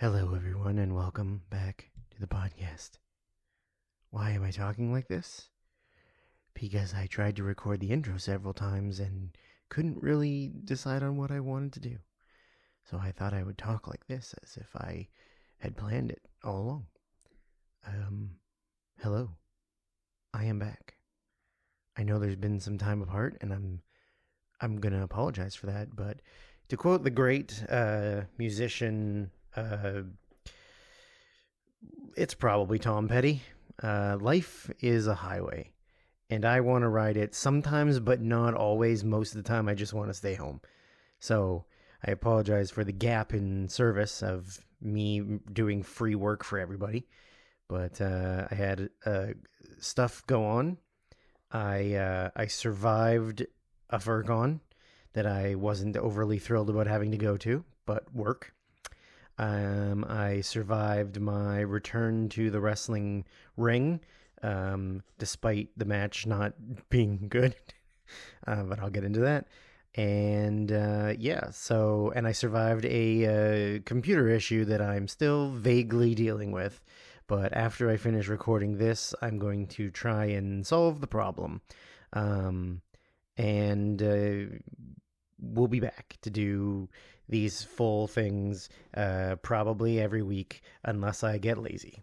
Hello, everyone, and welcome back to the podcast. Why am I talking like this? Because I tried to record the intro several times and couldn't really decide on what I wanted to do. So I thought I would talk like this as if I had planned it all along. Hello. I am back. I know there's been some time apart, and I'm gonna apologize for that, but to quote the great musician, it's probably Tom Petty. Life is a highway, and I want to ride it sometimes, but not always. Most of the time, I just want to stay home. So I apologize for the gap in service of me doing free work for everybody, but I had stuff go on. I survived a FurCon that I wasn't overly thrilled about having to go to, but work. I survived my return to the wrestling ring, despite the match not being good. But I'll get into that. And and I survived a computer issue that I'm still vaguely dealing with. But after I finish recording this, I'm going to try and solve the problem. And we'll be back to do these full things probably every week unless I get lazy.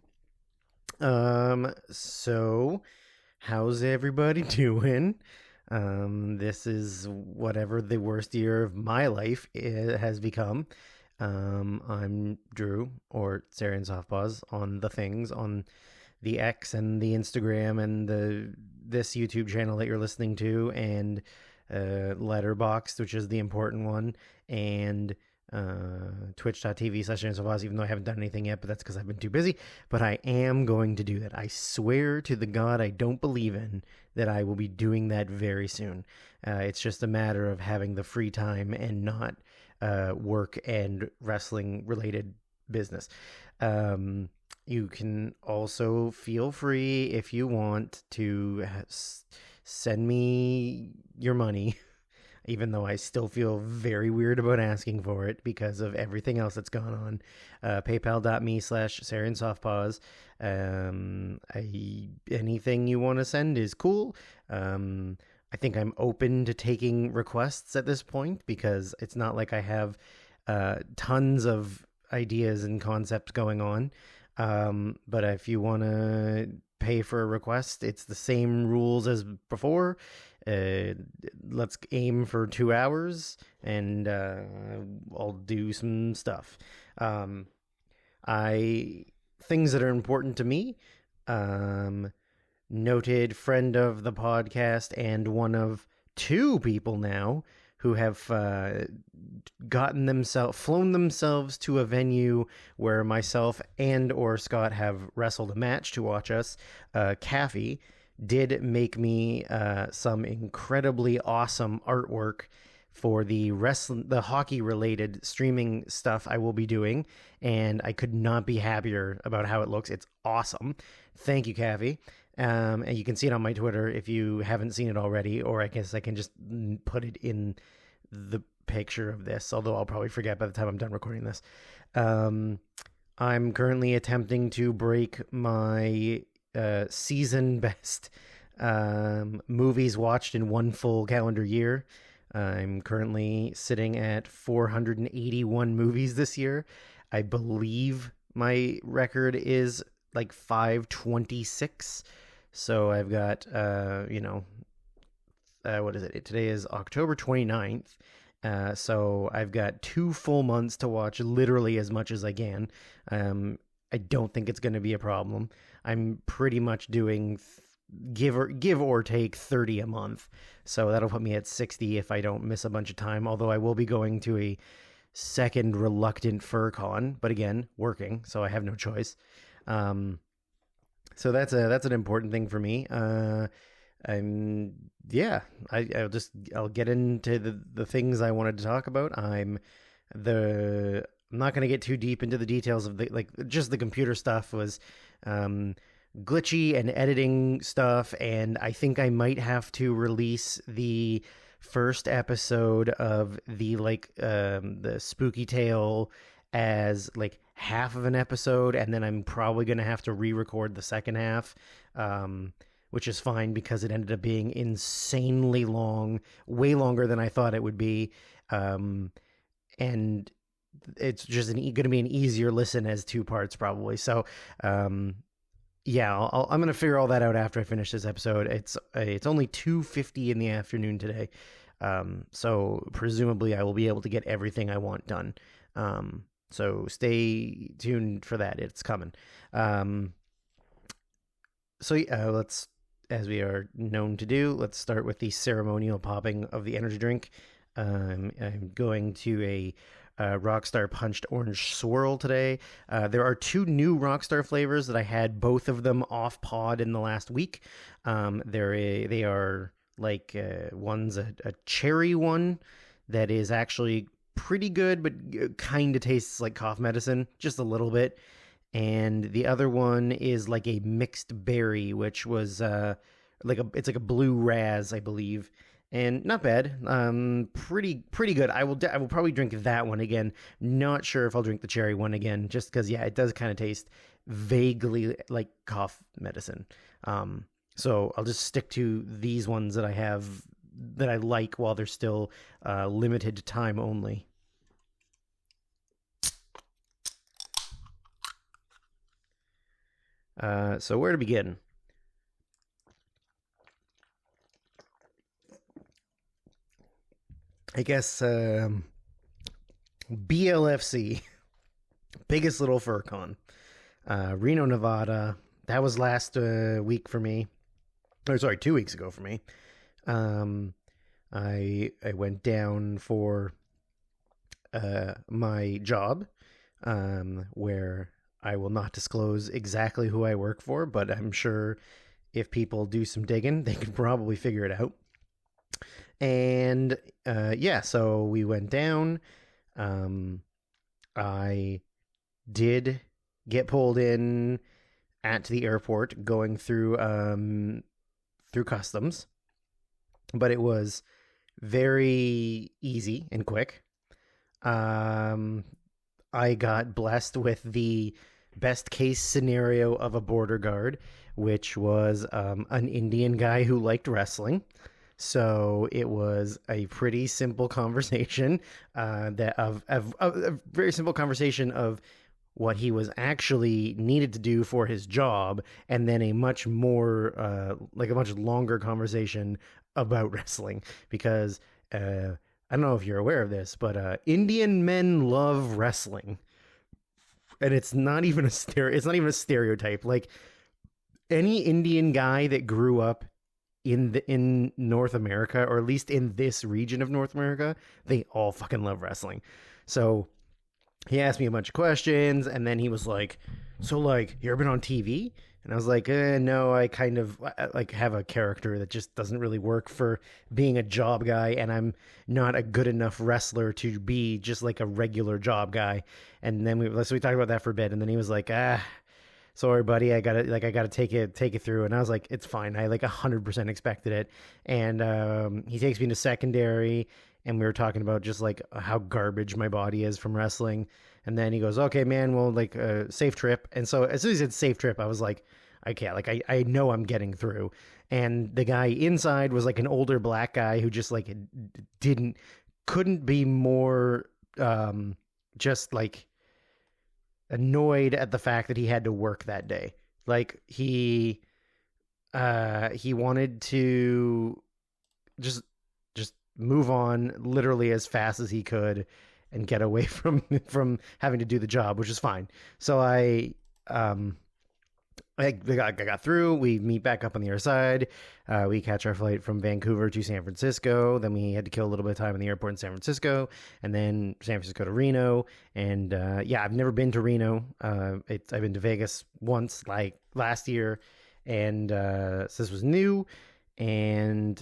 So how's everybody doing? This is whatever the worst year of my life has become. I'm Drew, or Sarah and Softpaws, on the things, on the X and the Instagram and this YouTube channel that you're listening to, and Letterboxd, which is the important one, and twitch.tv/Softpaws, even though I haven't done anything yet, but that's because I've been too busy. But I am going to do that. I swear to the God I don't believe in that I will be doing that very soon. It's just a matter of having the free time and not work and wrestling related business. You can also feel free, if you want, to send me your money, even though I still feel very weird about asking for it because of everything else that's gone on. PayPal.me/Sarah and Softpaws. Anything you want to send is cool. I think I'm open to taking requests at this point because it's not like I have tons of ideas and concepts going on. But if you want to pay for a request, it's the same rules as before. Let's aim for 2 hours, and I'll do some stuff. Things that are important to me. Noted friend of the podcast and one of two people now who have flown themselves to a venue where myself and or Scott have wrestled a match to watch us. Caffey did make me some incredibly awesome artwork for the hockey related streaming stuff I will be doing, and I could not be happier about how it looks. It's awesome. Thank you, Caffey. And you can see it on my Twitter if you haven't seen it already, or I guess I can just put it in the picture of this, although I'll probably forget by the time I'm done recording this. I'm currently attempting to break my season best movies watched in one full calendar year. I'm currently sitting at 481 movies this year. I believe my record is like 526. So I've got, what is it? Today is October 29th. So I've got 2 full months to watch literally as much as I can. I don't think it's going to be a problem. I'm pretty much doing give or take 30 a month. So that'll put me at 60 if I don't miss a bunch of time. Although I will be going to a second reluctant FurCon, but again, working, so I have no choice. So that's an important thing for me. I'll get into the things I wanted to talk about. I'm not going to get too deep into the details of just the computer stuff was glitchy and editing stuff, and I think I might have to release the first episode of the Spooky Tale as like half of an episode, and then I'm probably going to have to re-record the second half, which is fine because it ended up being insanely long, way longer than I thought it would be, and it's just going to be an easier listen as two parts probably. So, yeah, I'm going to figure all that out after I finish this episode. It's only 2:50 in the afternoon today, so presumably I will be able to get everything I want done. So stay tuned for that. It's coming. So let's, as we are known to do, let's start with the ceremonial popping of the energy drink. I'm going to a Rockstar Punched Orange Swirl today. There are 2 new Rockstar flavors that I had, both of them off pod in the last week. They are like one's a cherry one that is actually pretty good, but kind of tastes like cough medicine, just a little bit. And the other one is like a mixed berry, which was it's like a blue raz, I believe. And not bad. Pretty good. I will probably drink that one again. Not sure if I'll drink the cherry one again, just because, yeah, it does kind of taste vaguely like cough medicine. So I'll just stick to these ones that I have that I like while they're still limited time only. So where to begin? I guess BLFC, biggest little FurCon, Reno, Nevada. That was last week for me. Or sorry, 2 weeks ago for me. I went down for my job, where I will not disclose exactly who I work for, but I'm sure if people do some digging, they can probably figure it out. And yeah, so we went down. I did get pulled in at the airport going through customs, but it was very easy and quick. I got blessed with the best case scenario of a border guard, which was an Indian guy who liked wrestling. So it was a pretty simple conversation, a very simple conversation of what he was actually needed to do for his job, and then a much more a much longer conversation about wrestling, because I don't know if you're aware of this, but Indian men love wrestling, and it's not even a stereotype. Like, any Indian guy that grew up in North America, or at least in this region of North America, they all fucking love wrestling. So he asked me a bunch of questions, and then he was like, so, like, you ever been on TV? And I was like, no, I kind of like have a character that just doesn't really work for being a job guy, and I'm not a good enough wrestler to be just like a regular job guy. And then we talked about that for a bit, and then he was like, sorry, buddy, I gotta take it through. And I was like, it's fine. I 100% expected it. And he takes me to secondary, and we were talking about just like how garbage my body is from wrestling. And then he goes, okay, man, well, safe trip. And so as soon as he said safe trip, I was like, okay, I know I'm getting through. And the guy inside was like an older black guy who just like couldn't be more just like annoyed at the fact that he had to work that day. Like, he wanted to just move on literally as fast as he could and get away from having to do the job, which is fine. So I got through. We meet back up on the other side. We catch our flight from Vancouver to San Francisco. Then we had to kill a little bit of time in the airport in San Francisco, and then San Francisco to Reno. And yeah, I've never been to Reno. I've been to Vegas once, like last year, and so this was new. And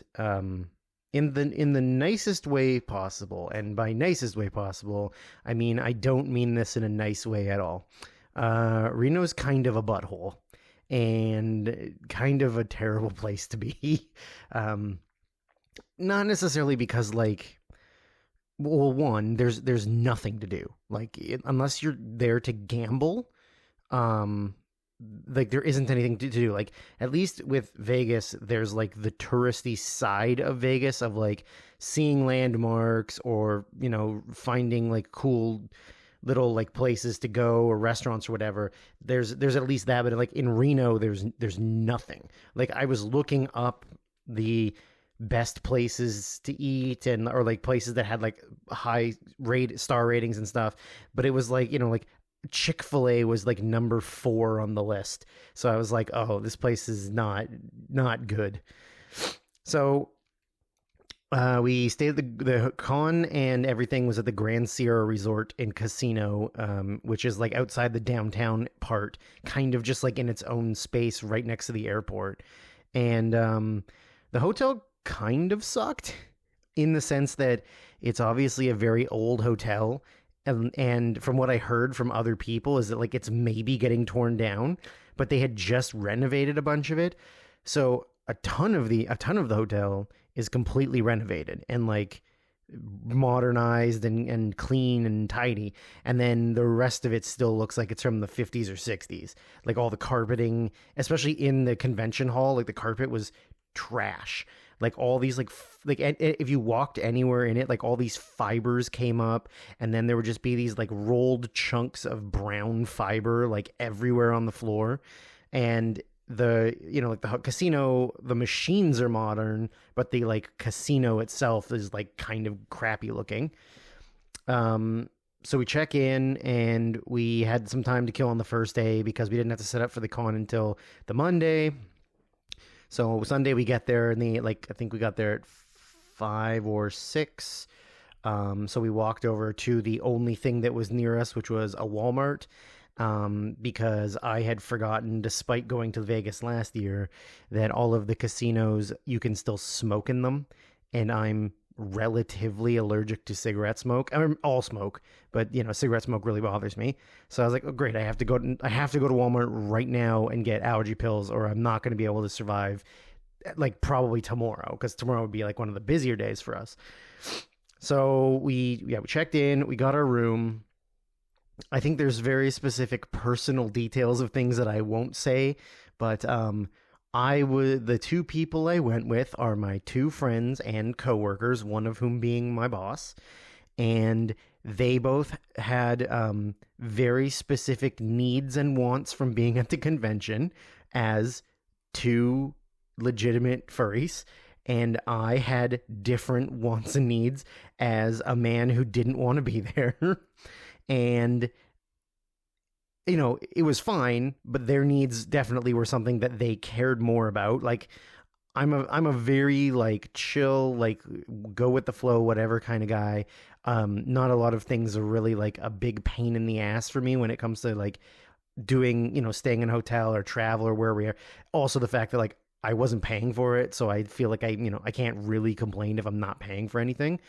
in the nicest way possible, and by nicest way possible, I mean I don't mean this in a nice way at all. Reno's kind of a butthole, and kind of a terrible place to be. Not necessarily because, like, well, one, there's nothing to do. Like unless you're there to gamble, um like there isn't anything to do. Like at least with Vegas, there's like the touristy side of Vegas of like seeing landmarks or, finding like cool little like places to go or restaurants or whatever. There's at least that, but like in Reno there's nothing. Like I was looking up the best places to eat and or like places that had like high star ratings and stuff, but it was like, like Chick-fil-A was like number 4 on the list. So I was like, oh, this place is not good. So we stayed at the con, and everything was at the Grand Sierra Resort and Casino, which is like outside the downtown part, kind of just like in its own space right next to the airport. And the hotel kind of sucked in the sense that it's obviously a very old hotel. And from what I heard from other people is that like it's maybe getting torn down, but they had just renovated a bunch of it. So a ton of the hotel is completely renovated and like modernized and clean and tidy. And then the rest of it still looks like it's from the 50s or 60s. Like all the carpeting, especially in the convention hall, like the carpet was trash. Like all these like if you walked anywhere in it, like all these fibers came up, and then there would just be these like rolled chunks of brown fiber like everywhere on the floor. And the like the casino, the machines are modern, but the like casino itself is like kind of crappy looking. So we check in, and we had some time to kill on the first day because we didn't have to set up for the con until the Monday. So Sunday we get there, and I think we got there at 5 or 6. So we walked over to the only thing that was near us, which was a Walmart, because I had forgotten, despite going to Vegas last year, that all of the casinos, you can still smoke in them. And I'm relatively allergic to cigarette smoke. I mean, all smoke, but cigarette smoke really bothers me. So I was like, oh great, I have to go to Walmart right now and get allergy pills, or I'm not going to be able to survive like probably tomorrow, because tomorrow would be like one of the busier days for us. So we checked in, we got our room. I think there's very specific personal details of things that I won't say, but the 2 people I went with are my 2 friends and coworkers, one of whom being my boss, and they both had very specific needs and wants from being at the convention as 2 legitimate furries, and I had different wants and needs as a man who didn't want to be there. And it was fine, but their needs definitely were something that they cared more about. Like I'm a very like chill, like go with the flow, whatever kind of guy. Not a lot of things are really like a big pain in the ass for me when it comes to like doing, staying in a hotel or travel or where we are. Also the fact that like I wasn't paying for it, so I feel like I can't really complain if I'm not paying for anything.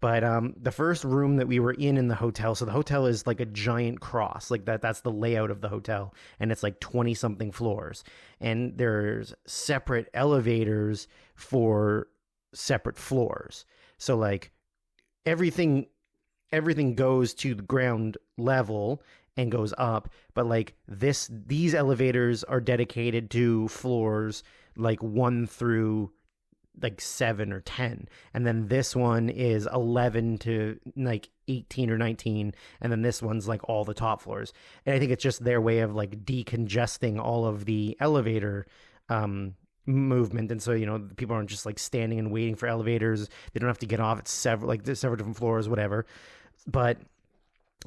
But the first room that we were in the hotel, so the hotel is like a giant cross, like that's the layout of the hotel, and it's like 20 something floors, and there's separate elevators for separate floors. So like everything goes to the ground level and goes up, but like these elevators are dedicated to floors like 1 through like 7 or 10, and then this one is 11 to like 18 or 19, and then this one's like all the top floors. And I think it's just their way of like decongesting all of the elevator movement, and so people aren't just like standing and waiting for elevators. They don't have to get off at several different floors, whatever. But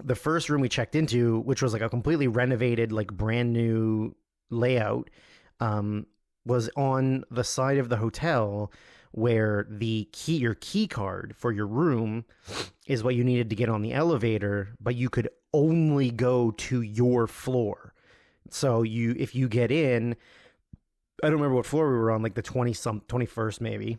the first room we checked into, which was like a completely renovated, like brand new layout, was on the side of the hotel where your key card for your room is what you needed to get on the elevator, but you could only go to your floor. So if you get in, I don't remember what floor we were on, like the 21st maybe.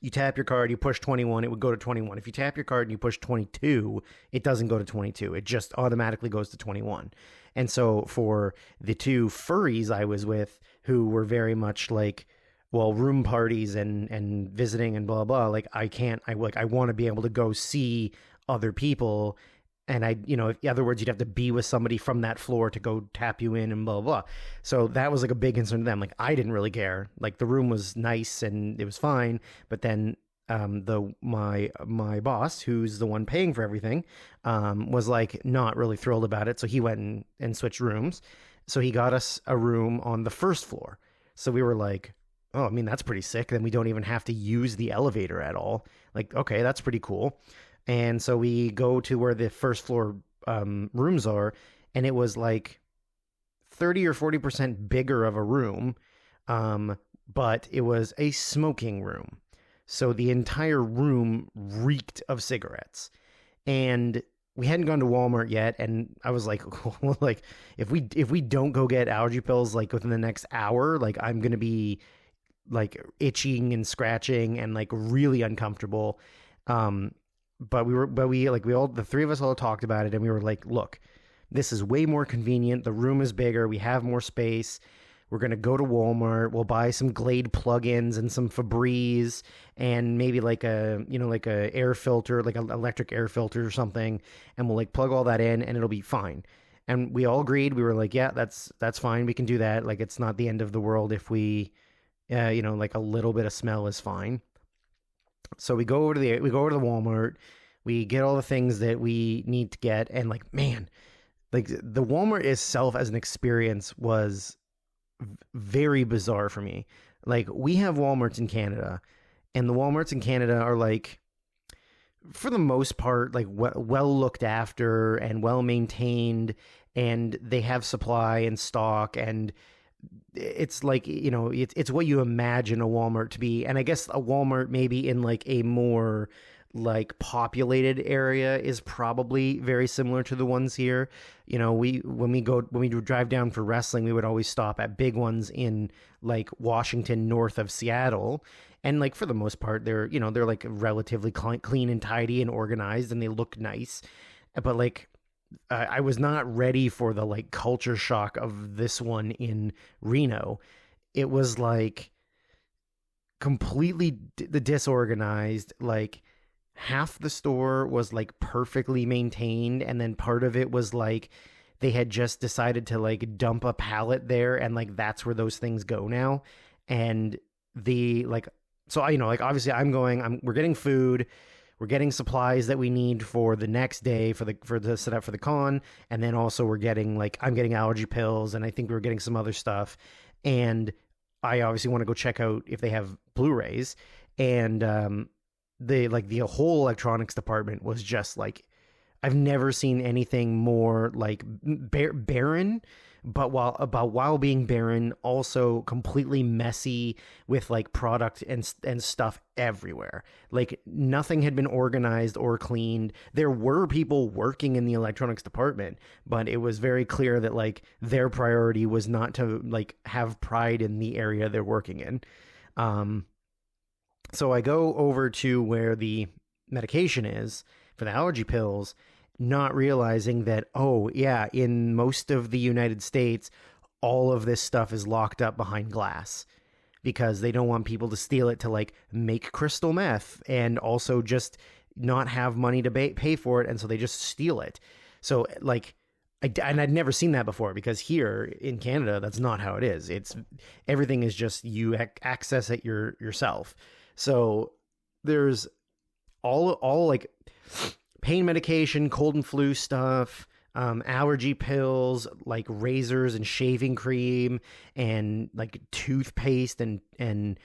You tap your card, you push 21, it would go to 21. If you tap your card and you push 22, it doesn't go to 22. It just automatically goes to 21. And so for the 2 furries I was with, who were very much like well, room parties and visiting and blah blah. Like I can't. I want to be able to go see other people, and in other words, you'd have to be with somebody from that floor to go tap you in and blah blah. So that was like a big concern to them. Like I didn't really care. Like the room was nice and it was fine, but then my boss, who's the one paying for everything, was like not really thrilled about it. So he went and switched rooms. So he got us a room on the first floor. So we were like, oh, I mean, that's pretty sick. Then we don't even have to use the elevator at all. Like, okay, that's pretty cool. And so we go to where the first floor rooms are, and it was like 30 or 40% bigger of a room, but it was a smoking room. So the entire room reeked of cigarettes. And we hadn't gone to Walmart yet, and I was like, well, like if we don't go get allergy pills like within the next hour, like I'm gonna be like itching and scratching and like really uncomfortable. But we all, the three of us all talked about it, and we were like, look, this is way more convenient. The room is bigger. We have more space. We're going to go to Walmart. We'll buy some Glade plugins and some Febreze and maybe like like a air filter, like an electric air filter or something. And we'll like plug all that in and it'll be fine. And we all agreed. We were like, yeah, that's fine. We can do that. Like, it's not the end of the world if we, like a little bit of smell is fine. So we go over to the Walmart. We get all the things that we need to get. And like, man, like the Walmart itself as an experience was very bizarre for me. Like, we have Walmarts in Canada, and the Walmarts in Canada are like, for the most part, like well looked after and well maintained, and they have supply and stock, and it's like, it's what you imagine a Walmart to be. And I guess a Walmart maybe in like a more like populated area is probably very similar to the ones here. When we drive down for wrestling, we would always stop at big ones in like Washington, north of Seattle. And like, for the most part, they're like relatively clean and tidy and organized, and they look nice. But like, I was not ready for the like culture shock of this one in Reno. It was like completely disorganized. Like, half the store was like perfectly maintained, and then part of it was like they had just decided to like dump a pallet there, and like that's where those things go now. And the like, so like obviously we're getting food, we're getting supplies that we need for the next day for the setup for the con, and then also we're getting like, I'm getting allergy pills, and I think we're getting some other stuff, and I obviously want to go check out if they have Blu-rays. And the whole electronics department was just like, I've never seen anything more like barren, but while being barren, also completely messy with like product and stuff everywhere. Like, nothing had been organized or cleaned. There were people working in the electronics department, but it was very clear that like their priority was not to like have pride in the area they're working in. So I go over to where the medication is for the allergy pills, not realizing that, oh yeah, in most of the United States, all of this stuff is locked up behind glass because they don't want people to steal it to like make crystal meth, and also just not have money to pay for it. And so they just steal it. So like, and I'd never seen that before, because here in Canada, that's not how it is. Everything is just, you access it yourself. So there's all like pain medication, cold and flu stuff, allergy pills, like razors and shaving cream, and like toothpaste and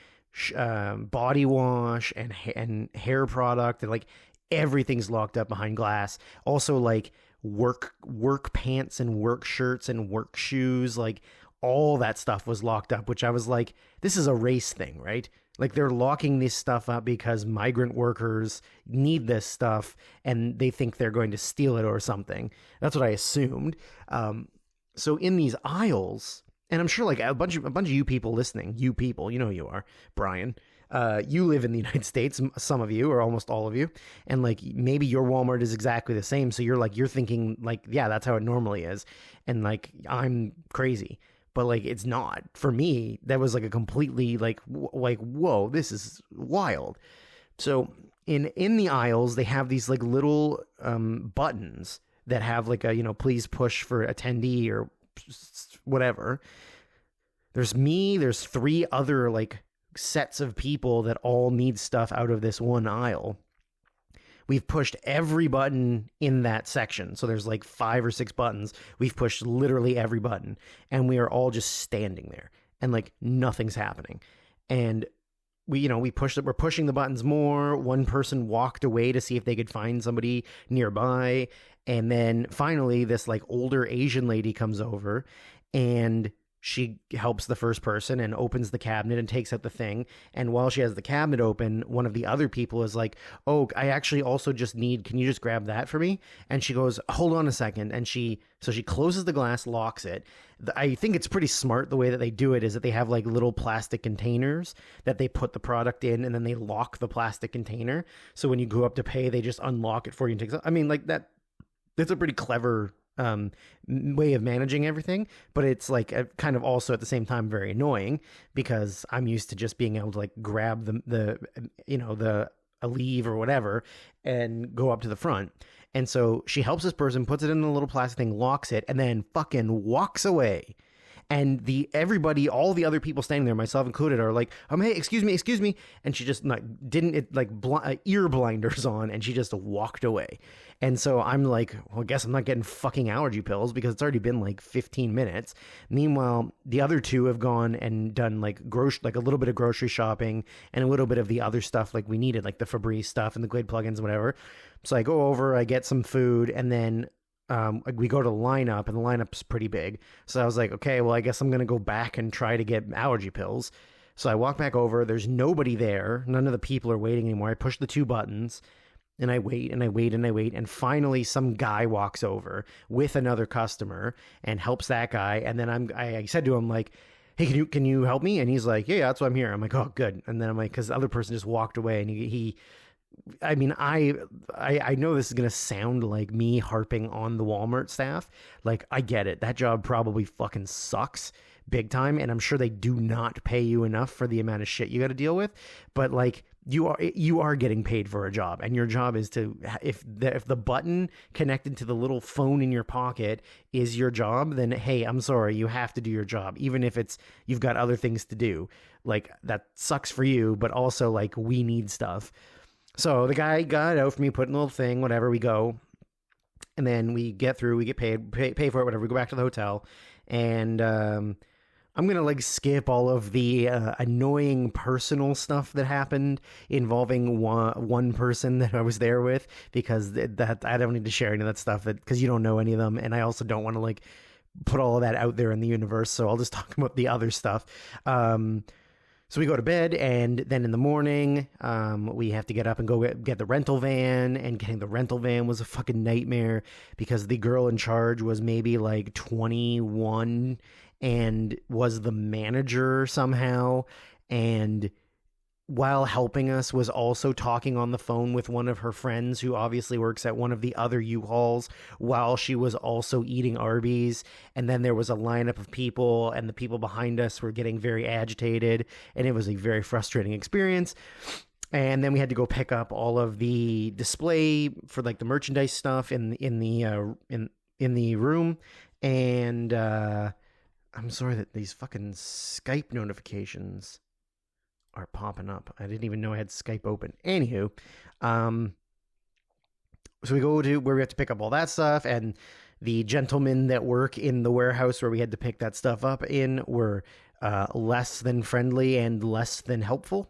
body wash and hair product, and like everything's locked up behind glass. Also like work pants and work shirts and work shoes, like all that stuff was locked up, which I was like, this is a race thing, right? Like, they're locking this stuff up because migrant workers need this stuff and they think they're going to steal it or something. That's what I assumed. So in these aisles, and I'm sure like a bunch of you people listening, you people, you know who you are, Brian. You live in the United States, some of you, or almost all of you, and like maybe your Walmart is exactly the same. So you're thinking like, yeah, that's how it normally is, and like I'm crazy. but like it's not. For me, that was like a completely like whoa, this is wild. So in the aisles, they have these like little buttons that have like a, please push for attendee or whatever. There's me, there's 3 other like sets of people that all need stuff out of this one aisle. We've pushed every button in that section. So there's like 5 or 6 buttons. We've pushed literally every button, and we are all just standing there and like nothing's happening. And we're pushing the buttons more. One person walked away to see if they could find somebody nearby. And then finally this like older Asian lady comes over, and she helps the first person and opens the cabinet and takes out the thing. And while she has the cabinet open, one of the other people is like, oh, I actually also just need, can you just grab that for me? And she goes, hold on a second. And she closes the glass, locks it. I think it's pretty smart the way that they do it is that they have like little plastic containers that they put the product in, and then they lock the plastic container. So when you go up to pay, they just unlock it for you and take it. I mean, like that's a pretty clever way of managing everything, but it's like kind of also at the same time very annoying, because I'm used to just being able to like grab a leave or whatever and go up to the front. And so she helps this person, puts it in a little plastic thing, locks it, and then fucking walks away. And all the other people standing there, myself included, are like, hey, excuse me. And she just ear blinders on, and she just walked away. And so I'm like, well, I guess I'm not getting fucking allergy pills because it's already been like 15 minutes. Meanwhile, the other 2 have gone and done like a little bit of grocery shopping and a little bit of the other stuff like we needed, like the Febreze stuff and the Glade plugins, whatever. So I go over, I get some food, and then we go to the lineup, and the lineup's pretty big. So I was like, okay, well, I guess I'm going to go back and try to get allergy pills. So I walk back over. There's nobody there. None of the people are waiting anymore. I push the 2 buttons, and I wait and I wait and I wait. And finally, some guy walks over with another customer and helps that guy. And then I said to him, like, hey, can you help me? And he's like, yeah, that's why I'm here. I'm like, oh, good. And then I'm like, because the other person just walked away, and I mean, I know this is going to sound like me harping on the Walmart staff. Like, I get it. That job probably fucking sucks big time, and I'm sure they do not pay you enough for the amount of shit you got to deal with. But like, you are getting paid for a job, and your job is to, if the button connected to the little phone in your pocket is your job, then hey, I'm sorry, you have to do your job, even if you've got other things to do. Like, that sucks for you, but also like, we need stuff. So the guy got out for me, put in a little thing, whatever, we go. And then we get through, we get paid, pay for it, whatever. We go back to the hotel. And I'm going to like skip all of the annoying personal stuff that happened involving one person that I was there with, because that I don't need to share any of that stuff because you don't know any of them. And I also don't want to like put all of that out there in the universe. So I'll just talk about the other stuff. So we go to bed, and then in the morning, we have to get up and go get the rental van, and getting the rental van was a fucking nightmare because the girl in charge was maybe like 21 and was the manager somehow, and while helping us was also talking on the phone with one of her friends who obviously works at one of the other U-Hauls while she was also eating Arby's. And then there was a lineup of people, and the people behind us were getting very agitated, and it was a very frustrating experience. And then we had to go pick up all of the display for like the merchandise stuff in the room. And I'm sorry that these fucking Skype notifications are popping up. I didn't even know I had Skype open. Anywho, so we go to where we have to pick up all that stuff, and the gentlemen that work in the warehouse where we had to pick that stuff up in were less than friendly and less than helpful.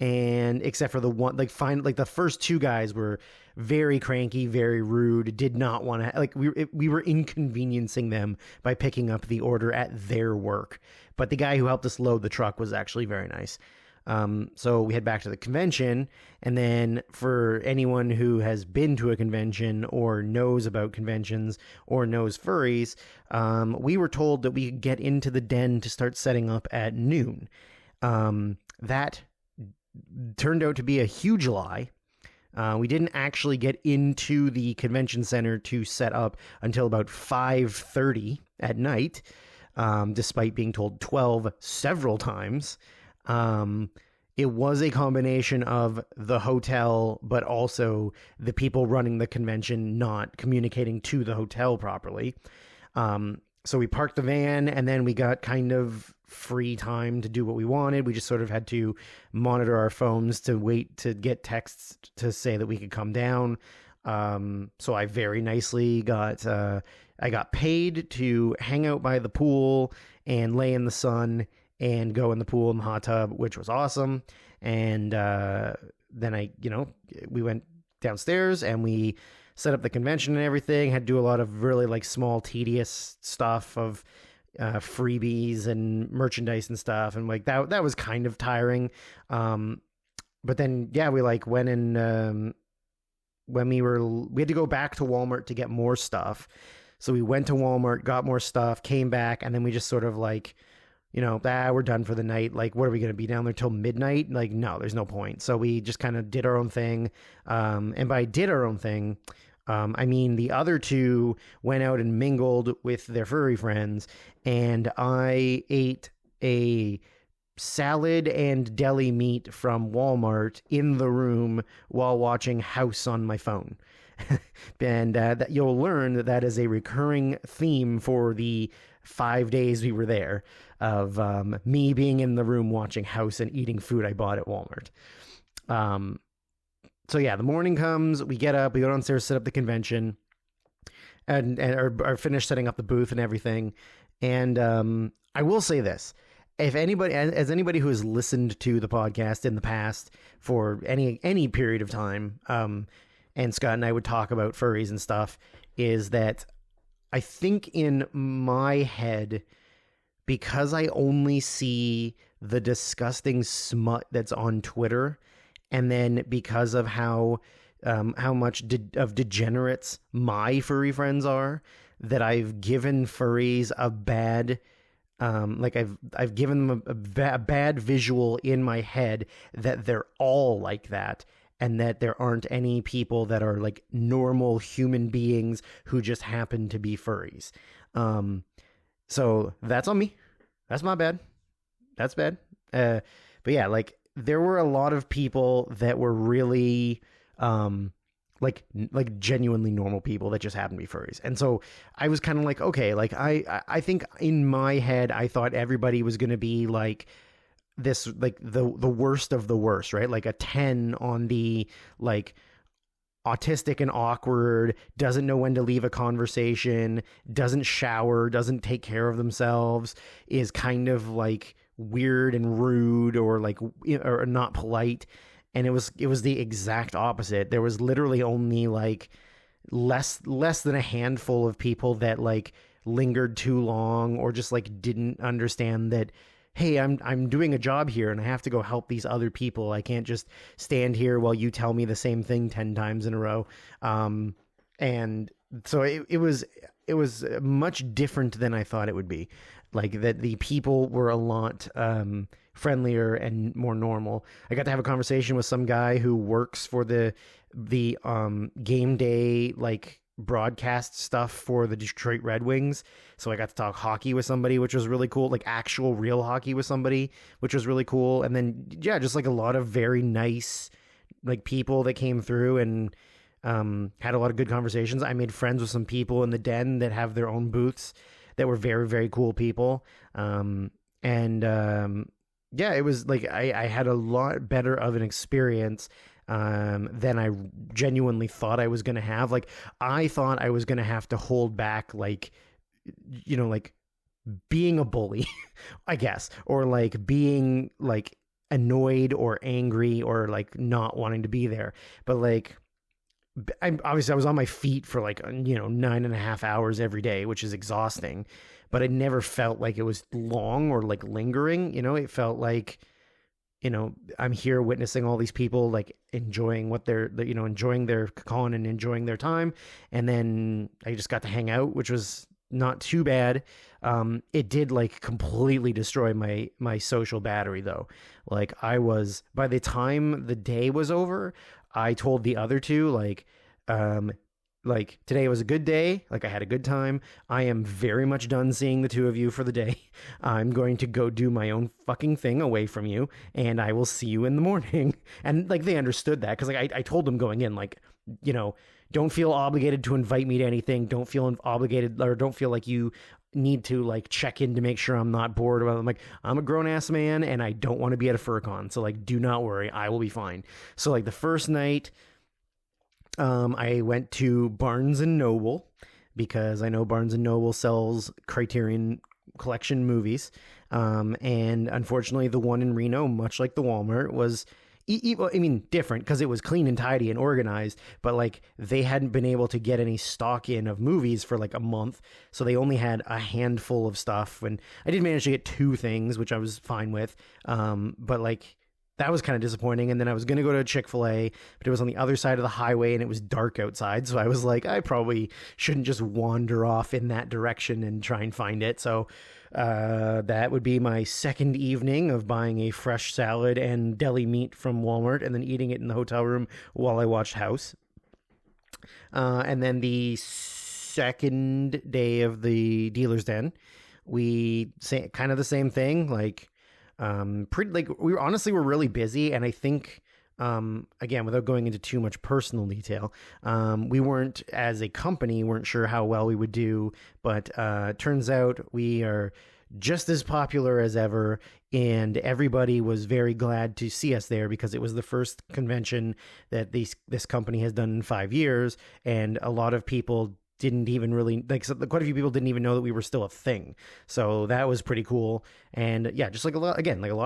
And except for the one, the first 2 guys were very cranky, very rude, did not want to, like, we were inconveniencing them by picking up the order at their work. But the guy who helped us load the truck was actually very nice. So we head back to the convention, and then for anyone who has been to a convention or knows about conventions or knows furries, we were told that we could get into the den to start setting up at noon. That turned out to be a huge lie. We didn't actually get into the convention center to set up until about 5:30 at night. despite being told 12 several times. It was a combination of the hotel, but also the people running the convention not communicating to the hotel properly. So we parked the van, and then we got kind of free time to do what we wanted. We just sort of had to monitor our phones to wait to get texts to say that we could come down. So I very nicely I got paid to hang out by the pool and lay in the sun and go in the pool and the hot tub, which was awesome. And then we went downstairs and we set up the convention and everything. Had to do a lot of really like small, tedious stuff of freebies and merchandise and stuff, and like that was kind of tiring. But then we like went in when we had to go back to Walmart to get more stuff. So we went to Walmart, got more stuff, came back, and then we just sort of like, we're done for the night. Like, what are we going to be down there till midnight? Like, no, there's no point. So we just kind of did our own thing. And by did our own thing, I mean the other two went out and mingled with their furry friends, and I ate a salad and deli meat from Walmart in the room while watching House on my phone. And that you'll learn that is a recurring theme for the 5 days we were there, of me being in the room watching House and eating food I bought at Walmart. So the morning comes, we get up, we go downstairs, set up the convention, and are finished setting up the booth and everything. And I will say this: if anybody who has listened to the podcast in the past for any period of time, and Scott and I would talk about furries and stuff, is that I think in my head, because I only see the disgusting smut that's on Twitter, and then because of how much of degenerates my furry friends are, that I've given furries a bad, I've given them a bad visual in my head that they're all like that, and that there aren't any people that are like normal human beings who just happen to be furries. So that's on me. That's my bad. That's bad. But yeah, like there were a lot of people that were really like genuinely normal people that just happened to be furries. And so I was kind of like, okay, like I think in my head I thought everybody was going to be like this, like the worst of the worst, right? Like a 10 on the like autistic and awkward, doesn't know when to leave a conversation, doesn't shower, doesn't take care of themselves, is kind of like weird and rude or like or not polite. And it was the exact opposite. There was literally only like less than a handful of people that like lingered too long or just like didn't understand that, hey, I'm doing a job here and I have to go help these other people. I can't just stand here while you tell me the same thing 10 times in a row. And so it was much different than I thought it would be. Like that the people were a lot friendlier and more normal. I got to have a conversation with some guy who works for the game day like broadcast stuff for the Detroit Red Wings. So I got to talk hockey with somebody, which was really cool, like actual real hockey with somebody, which was really cool. And then just like a lot of very nice like people that came through and had a lot of good conversations. I made friends with some people in the den that have their own booths that were very, very cool people. It was like I had a lot better of an experience than I genuinely thought I was going to have. Like I thought I was going to have to hold back, like, like being a bully, I guess, or like being like annoyed or angry or like not wanting to be there. But like, I was on my feet for like, 9.5 hours every day, which is exhausting, but it never felt like it was long or like lingering. It felt like, I'm here witnessing all these people like enjoying what they're enjoying their con and enjoying their time. And then I just got to hang out, which was not too bad. It did like completely destroy my social battery though. Like by the time the day was over, I told the other two, like, like today was a good day. Like I had a good time. I am very much done seeing the two of you for the day. I'm going to go do my own fucking thing away from you, and I will see you in the morning. And like they understood that because like I told them going in, like, you know, don't feel obligated to invite me to anything. Don't feel obligated, or don't feel like you need to like check in to make sure I'm not bored. I'm like, I'm a grown ass man and I don't want to be at a FurCon. So like, do not worry. I will be fine. So like the first night, I went to Barnes and Noble because I know Barnes and Noble sells Criterion Collection movies. And unfortunately the one in Reno, much like the Walmart, was I mean, different because it was clean and tidy and organized, but like they hadn't been able to get any stock in of movies for like a month. So they only had a handful of stuff. And I did manage to get 2 things, which I was fine with. But like that was kind of disappointing. And then I was going to go to Chick-fil-A, but it was on the other side of the highway and it was dark outside. So I was like, I probably shouldn't just wander off in that direction and try and find it. So that would be my second evening of buying a fresh salad and deli meat from Walmart and then eating it in the hotel room while I watched House. And then the second day of the Dealer's Den, we say kind of the same thing. Like, pretty like we were really busy, and I think. Again, without going into too much personal detail, we weren't, as a company, weren't sure how well we would do, but turns out we are just as popular as ever, and everybody was very glad to see us there because it was the first convention that this company has done in 5 years, and a lot of people didn't even really like, so quite a few people didn't even know that we were still a thing. So that was pretty cool. And yeah, just like a lot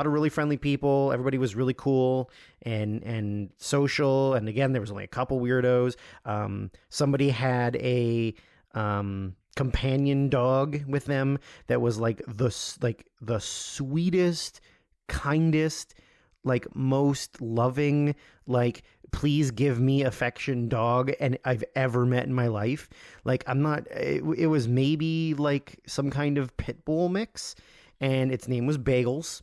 of really friendly people. Everybody was really cool and social. And again, there was only a couple weirdos. Somebody had a companion dog with them that was like the sweetest, kindest, like most loving, like please give me affection dog and I've ever met in my life. Like it was maybe like some kind of pit bull mix, and its name was Bagels.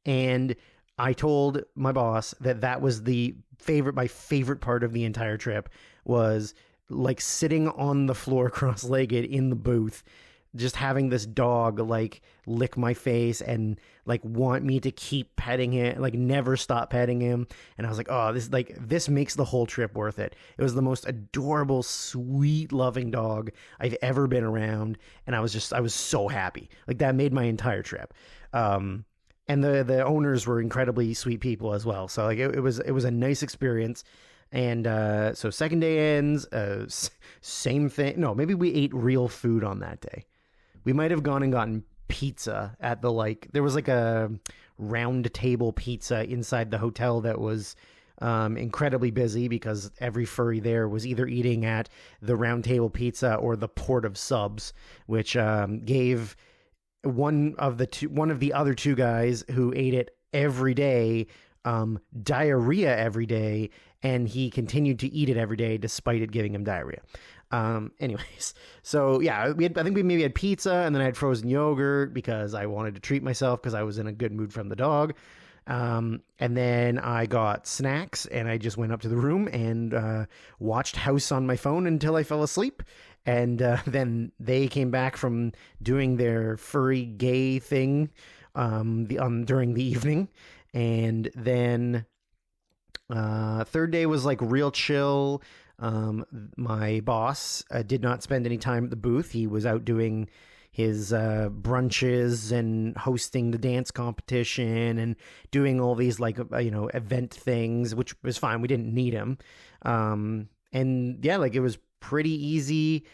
And I told my boss that was my favorite part of the entire trip was like sitting on the floor cross-legged in the booth, just having this dog like lick my face and like want me to keep petting him, like never stop petting him. And I was like, oh, this makes the whole trip worth it. It was the most adorable, sweet, loving dog I've ever been around. And I was so happy. Like that made my entire trip. And the owners were incredibly sweet people as well. So like it was a nice experience. And so second day ends, same thing. No, maybe we ate real food on that day. We might have gone and gotten pizza at there was like a round table pizza inside the hotel that was incredibly busy because every furry there was either eating at the round table pizza or the Port of Subs, which gave one of the other 2 guys who ate it every day diarrhea every day, and he continued to eat it every day despite it giving him diarrhea. Anyways, so yeah, I think we maybe had pizza, and then I had frozen yogurt because I wanted to treat myself because I was in a good mood from the dog. And then I got snacks, and I just went up to the room and watched House on my phone until I fell asleep. And then they came back from doing their furry gay thing during the evening. And then third day was like real chill. My boss did not spend any time at the booth. He was out doing his brunches and hosting the dance competition and doing all these like event things, which was fine. We didn't need him. And yeah, like it was pretty easy.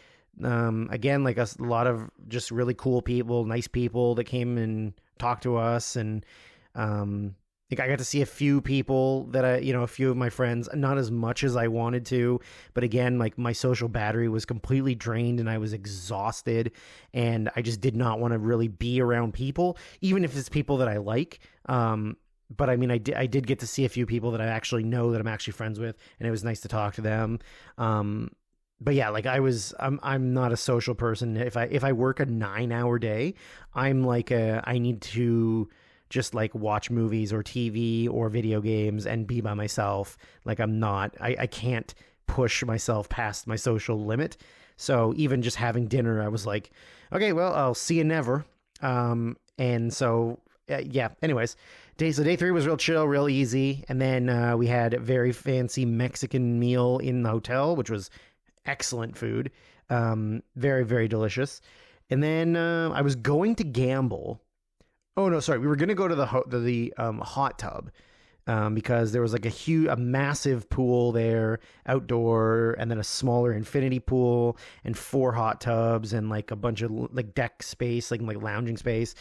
Again, like a lot of just really cool people, nice people that came and talked to us. And like I got to see a few people that a few of my friends, not as much as I wanted to, but again, like my social battery was completely drained and I was exhausted, and I just did not want to really be around people, even if it's people that I like. But I mean, I did get to see a few people that I actually know, that I'm actually friends with, and it was nice to talk to them. But yeah, like I'm not a social person. If I work a 9-hour day, I'm like I need to just like watch movies or TV or video games and be by myself. Like I can't push myself past my social limit. So even just having dinner, I was like, okay, well, I'll see you never. And so, yeah, anyways, day 3 was real chill, real easy. And then we had a very fancy Mexican meal in the hotel, which was excellent food. Very, very delicious. And then I was going to gamble. Oh, no, sorry. We were going to go to the hot tub. Because there was like a massive pool there outdoor, and then a smaller infinity pool and 4 hot tubs and like a bunch of like deck space, like lounging space.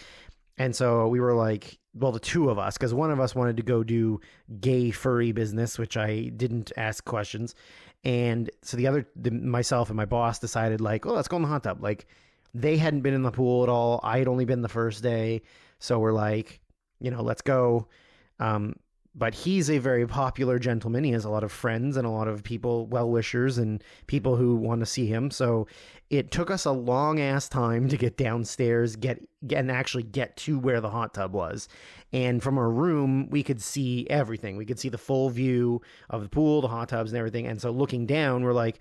And so we were like, well, the 2 of us, because one of us wanted to go do gay furry business, which I didn't ask questions. And so myself and my boss decided like, oh, let's go in the hot tub. Like they hadn't been in the pool at all. I had only been the first day. So we're like, let's go. But he's a very popular gentleman. He has a lot of friends and a lot of people, well-wishers, and people who want to see him. So it took us a long-ass time to get downstairs, and actually get to where the hot tub was. And from our room, we could see everything. We could see the full view of the pool, the hot tubs, and everything. And so looking down, we're like,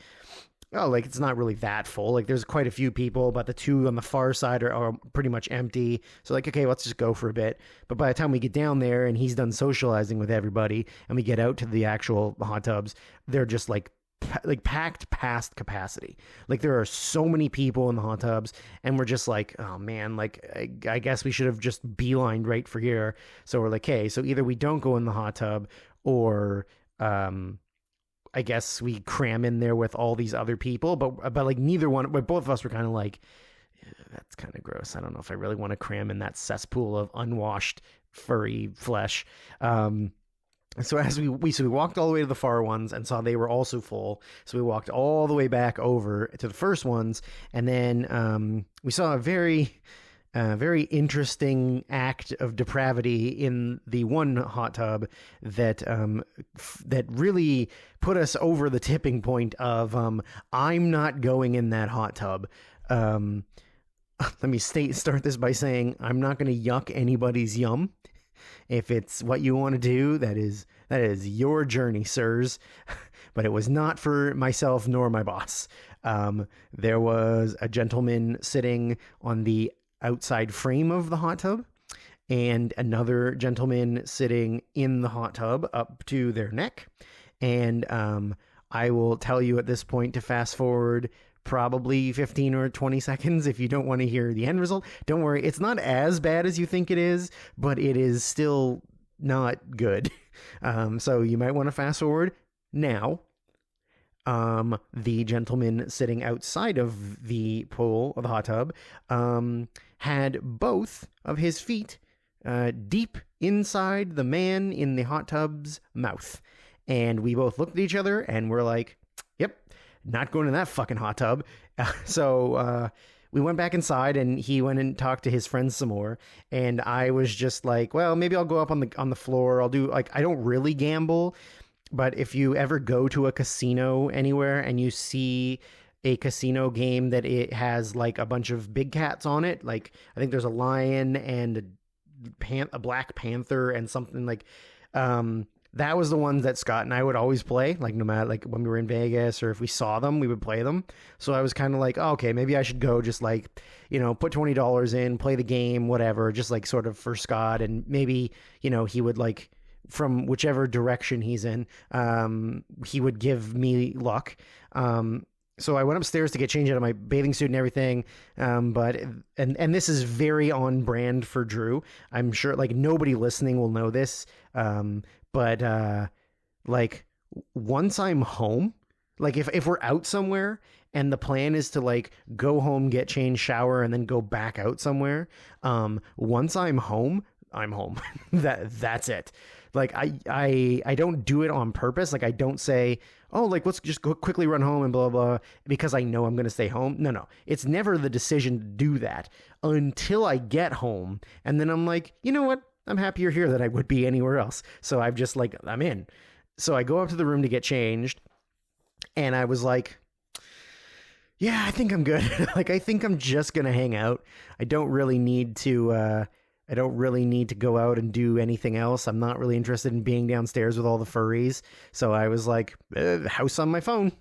oh, like it's not really that full. Like there's quite a few people, but the 2 on the far side are pretty much empty. So like, okay, let's just go for a bit. But by the time we get down there and he's done socializing with everybody and we get out to the actual hot tubs, they're just like packed past capacity. Like there are so many people in the hot tubs, and we're just like, oh man, like I guess we should have just beelined right for here. So we're like, hey, so either we don't go in the hot tub, or I guess we cram in there with all these other people, but like but both of us were kind of like, that's kind of gross. I don't know if I really want to cram in that cesspool of unwashed furry flesh. So as we walked all the way to the far ones and saw they were also full. So we walked all the way back over to the first ones, and then we saw a very interesting act of depravity in the one hot tub that really put us over the tipping point of I'm not going in that hot tub. Let me start this by saying I'm not going to yuck anybody's yum. If it's what you want to do, that is your journey, sirs. But it was not for myself nor my boss. There was a gentleman sitting on the outside frame of the hot tub, and another gentleman sitting in the hot tub up to their neck. And I will tell you at this point to fast forward probably 15 or 20 seconds if you don't want to hear the end result. Don't worry, it's not as bad as you think it is, but it is still not good. So you might want to fast forward now. The gentleman sitting outside of the pool of the hot tub had both of his feet deep inside the man in the hot tub's mouth. And we both looked at each other and we're like, yep, not going in that fucking hot tub. So we went back inside, and he went and talked to his friends some more. And I was just like, well, maybe I'll go up on the floor. I'll do, like, I don't really gamble, but if you ever go to a casino anywhere and you see a casino game that it has like a bunch of big cats on it, like I think there's a lion and a black panther and something like, that was the ones that Scott and I would always play, like no matter, like when we were in Vegas or if we saw them, we would play them. So I was kind of like, oh, okay, maybe I should go just like, put $20 in, play the game, whatever, just like sort of for Scott. And maybe, he would like, from whichever direction he's in, he would give me luck. So I went upstairs to get changed out of my bathing suit and everything. But this is very on brand for Drew. I'm sure like nobody listening will know this. But like once I'm home, like if we're out somewhere and the plan is to like go home, get changed, shower, and then go back out somewhere, once I'm home, I'm home. That's it. Like I don't do it on purpose. Like I don't say, oh, like let's just go quickly run home and blah, blah, because I know I'm going to stay home. No. It's never the decision to do that until I get home. And then I'm like, you know what? I'm happier here than I would be anywhere else. So I've just like, I'm in. So I go up to the room to get changed, and I was like, yeah, I think I'm good. Like, I think I'm just going to hang out. I don't really need to, I don't really need to go out and do anything else. I'm not really interested in being downstairs with all the furries. So I was like, House on my phone.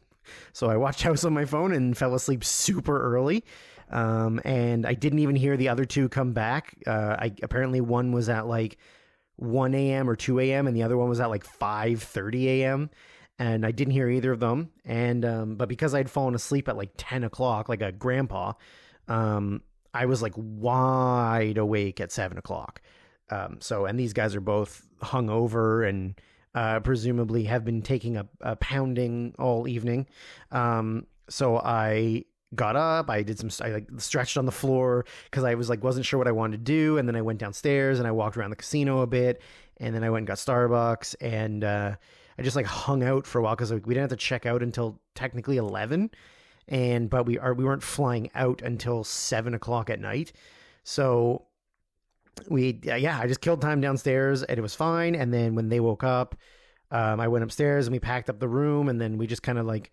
So I watched House on my phone and fell asleep super early. And I didn't even hear the other two come back. Apparently one was at like 1 a.m. or 2 a.m. and the other one was at like 5:30 a.m. And I didn't hear either of them. And but because I'd fallen asleep at like 10 o'clock, like a grandpa, I was like wide awake at 7 o'clock. And these guys are both hungover and presumably have been taking a pounding all evening. So I got up, I like stretched on the floor because I was like, wasn't sure what I wanted to do. And then I went downstairs and I walked around the casino a bit. And then I went and got Starbucks and I just like hung out for a while because we didn't have to check out until technically 11. But we weren't flying out until 7 o'clock at night. So I just killed time downstairs and it was fine. And then when they woke up, I went upstairs and we packed up the room and then we just kind of like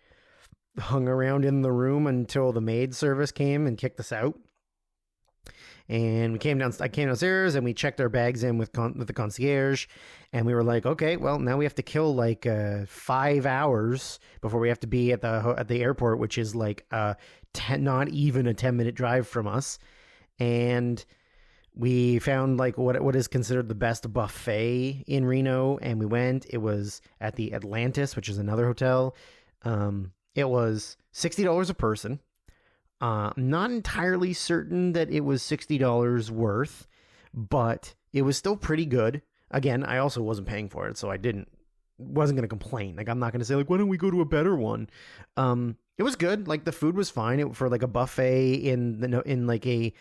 hung around in the room until the maid service came and kicked us out. And I came downstairs and we checked our bags in with the concierge, and we were like, okay, well now we have to kill like 5 hours before we have to be at the airport, which is like not even a 10-minute drive from us. And we found like what is considered the best buffet in Reno, and we went. It was at the Atlantis, which is another hotel. It was $60 a person. I'm not entirely certain that it was $60 worth, but it was still pretty good. Again, I also wasn't paying for it, so wasn't going to complain. Like, I'm not going to say like, why don't we go to a better one? It was good. Like, the food was fine. For like a buffet in like a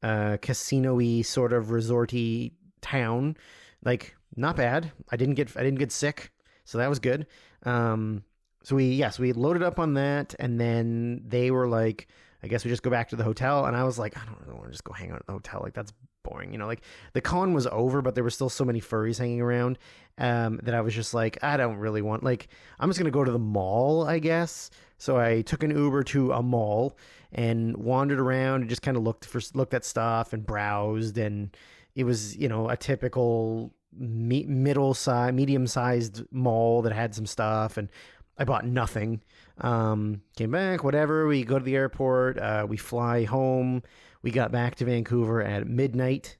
casino-y sort of resorty town, like not bad. I didn't get sick, so that was good. So we loaded up on that, and then they were like, I guess we just go back to the hotel. And I was like, I don't really want to just go hang out at the hotel. Like, that's boring. You know, like the con was over, but there were still so many furries hanging around that I was just like, I don't really want, like, I'm just going to go to the mall, I guess. So I took an Uber to a mall and wandered around and just kind of looked at stuff and browsed. And it was, you know, a typical medium-sized mall that had some stuff. And I bought nothing. Came back, whatever. We go to the airport. We fly home. We got back to Vancouver at midnight.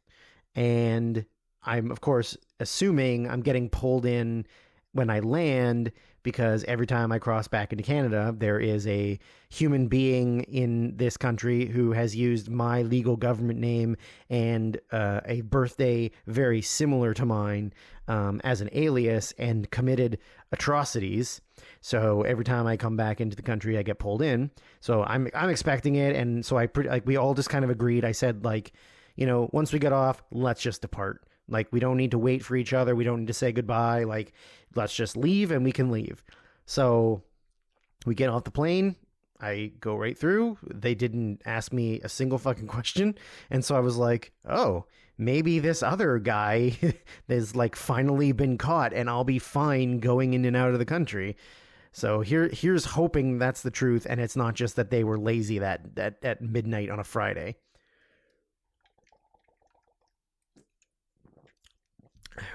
And I'm, of course, assuming I'm getting pulled in when I land, because every time I cross back into Canada, there is a human being in this country who has used my legal government name and a birthday very similar to mine as an alias and committed atrocities. So every time I come back into the country, I get pulled in. So I'm expecting it, and so we all just kind of agreed. I said, like, you know, once we get off, let's just depart. Like, we don't need to wait for each other. We don't need to say goodbye. Like, let's just leave, and we can leave. So we get off the plane. I go right through. They didn't ask me a single fucking question. And so I was like, oh, maybe this other guy has like finally been caught and I'll be fine going in and out of the country. So here's hoping that's the truth, and it's not just that they were lazy that at midnight on a Friday.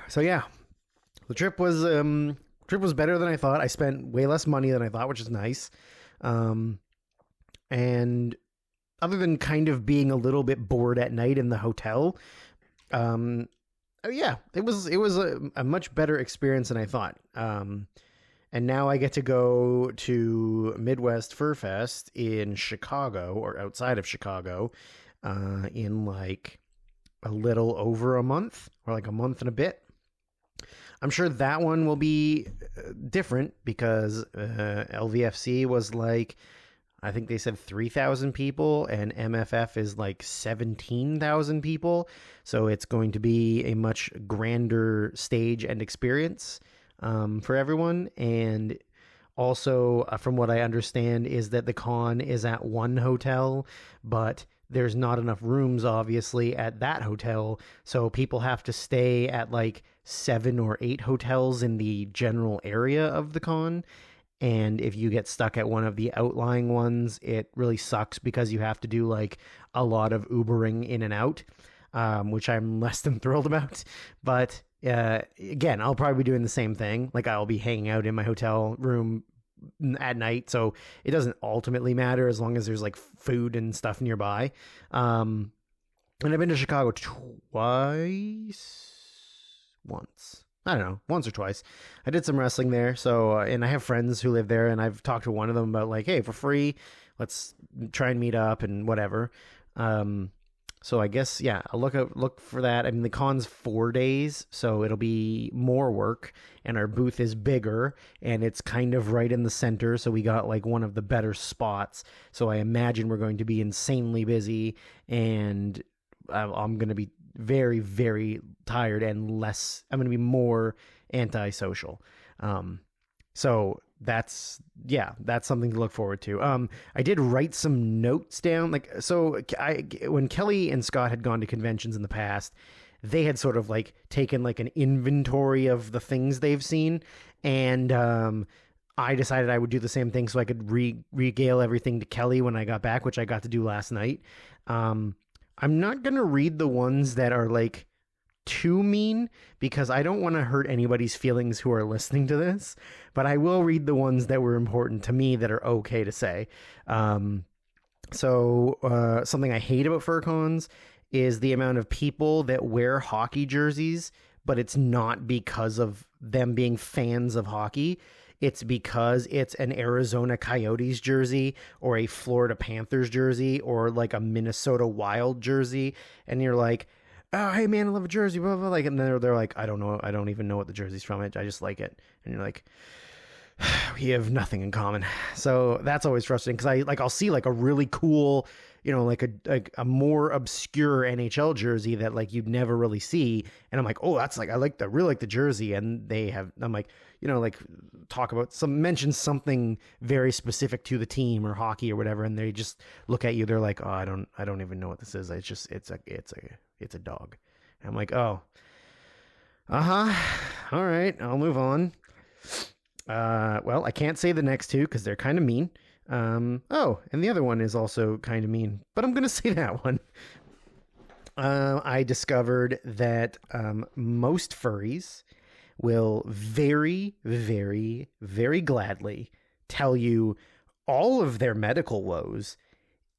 So yeah, the trip was better than I thought. I spent way less money than I thought, which is nice. And other than kind of being a little bit bored at night in the hotel, yeah, it was a much better experience than I thought. And now I get to go to Midwest Fur Fest in Chicago, or outside of Chicago, in like a little over a month, or like a month and a bit. I'm sure that one will be different because LVFC was like, I think they said 3,000 people, and MFF is like 17,000 people. So it's going to be a much grander stage and experience for everyone. And also, from what I understand, is that the con is at one hotel, but there's not enough rooms, obviously, at that hotel. So people have to stay at like 7 or 8 hotels in the general area of the con. And if you get stuck at one of the outlying ones, it really sucks because you have to do like a lot of Ubering in and out. which I'm less than thrilled about. But again, I'll probably be doing the same thing. Like, I'll be hanging out in my hotel room at night, so it doesn't ultimately matter as long as there's like food and stuff nearby. And I've been to Chicago once, I don't know, once or twice. I did some wrestling there, so and I have friends who live there, and I've talked to one of them about like, hey, for free, let's try and meet up and whatever. So I guess, yeah, I'll look for that. I mean, the con's 4 days, so it'll be more work, and our booth is bigger, and it's kind of right in the center, so we got like one of the better spots. So I imagine we're going to be insanely busy, and I'm going to be very, very tired and I'm going to be more antisocial. So that's something to look forward to. I did write some notes down. Like, so when Kelly and Scott had gone to conventions in the past, they had sort of like taken like an inventory of the things they've seen. And, I decided I would do the same thing so I could regale everything to Kelly when I got back, which I got to do last night. I'm not going to read the ones that are like too mean because I don't want to hurt anybody's feelings who are listening to this, but I will read the ones that were important to me that are okay to say. So something I hate about FurCons is the amount of people that wear hockey jerseys, but it's not because of them being fans of hockey. It's because it's an Arizona Coyotes jersey or a Florida Panthers jersey or like a Minnesota Wild jersey. And you're like, oh, hey man, I love a jersey, blah, blah, blah. Like, and they're like, I don't know. I don't even know what the jersey's from. I just like it. And you're like, we have nothing in common. So that's always frustrating because I'll see like a really cool, like a more obscure NHL jersey that like you'd never really see. And I'm like, oh, that's like, really like the jersey. And I'm like, like talk about mention something very specific to the team or hockey or whatever. And they just look at you. They're like, oh, I don't even know what this is. It's a dog. And I'm like, oh, all right, I'll move on. Well, I can't say the next two because they're kind of mean. And the other one is also kind of mean, but I'm going to say that one. I discovered that most furries will very, very, very gladly tell you all of their medical woes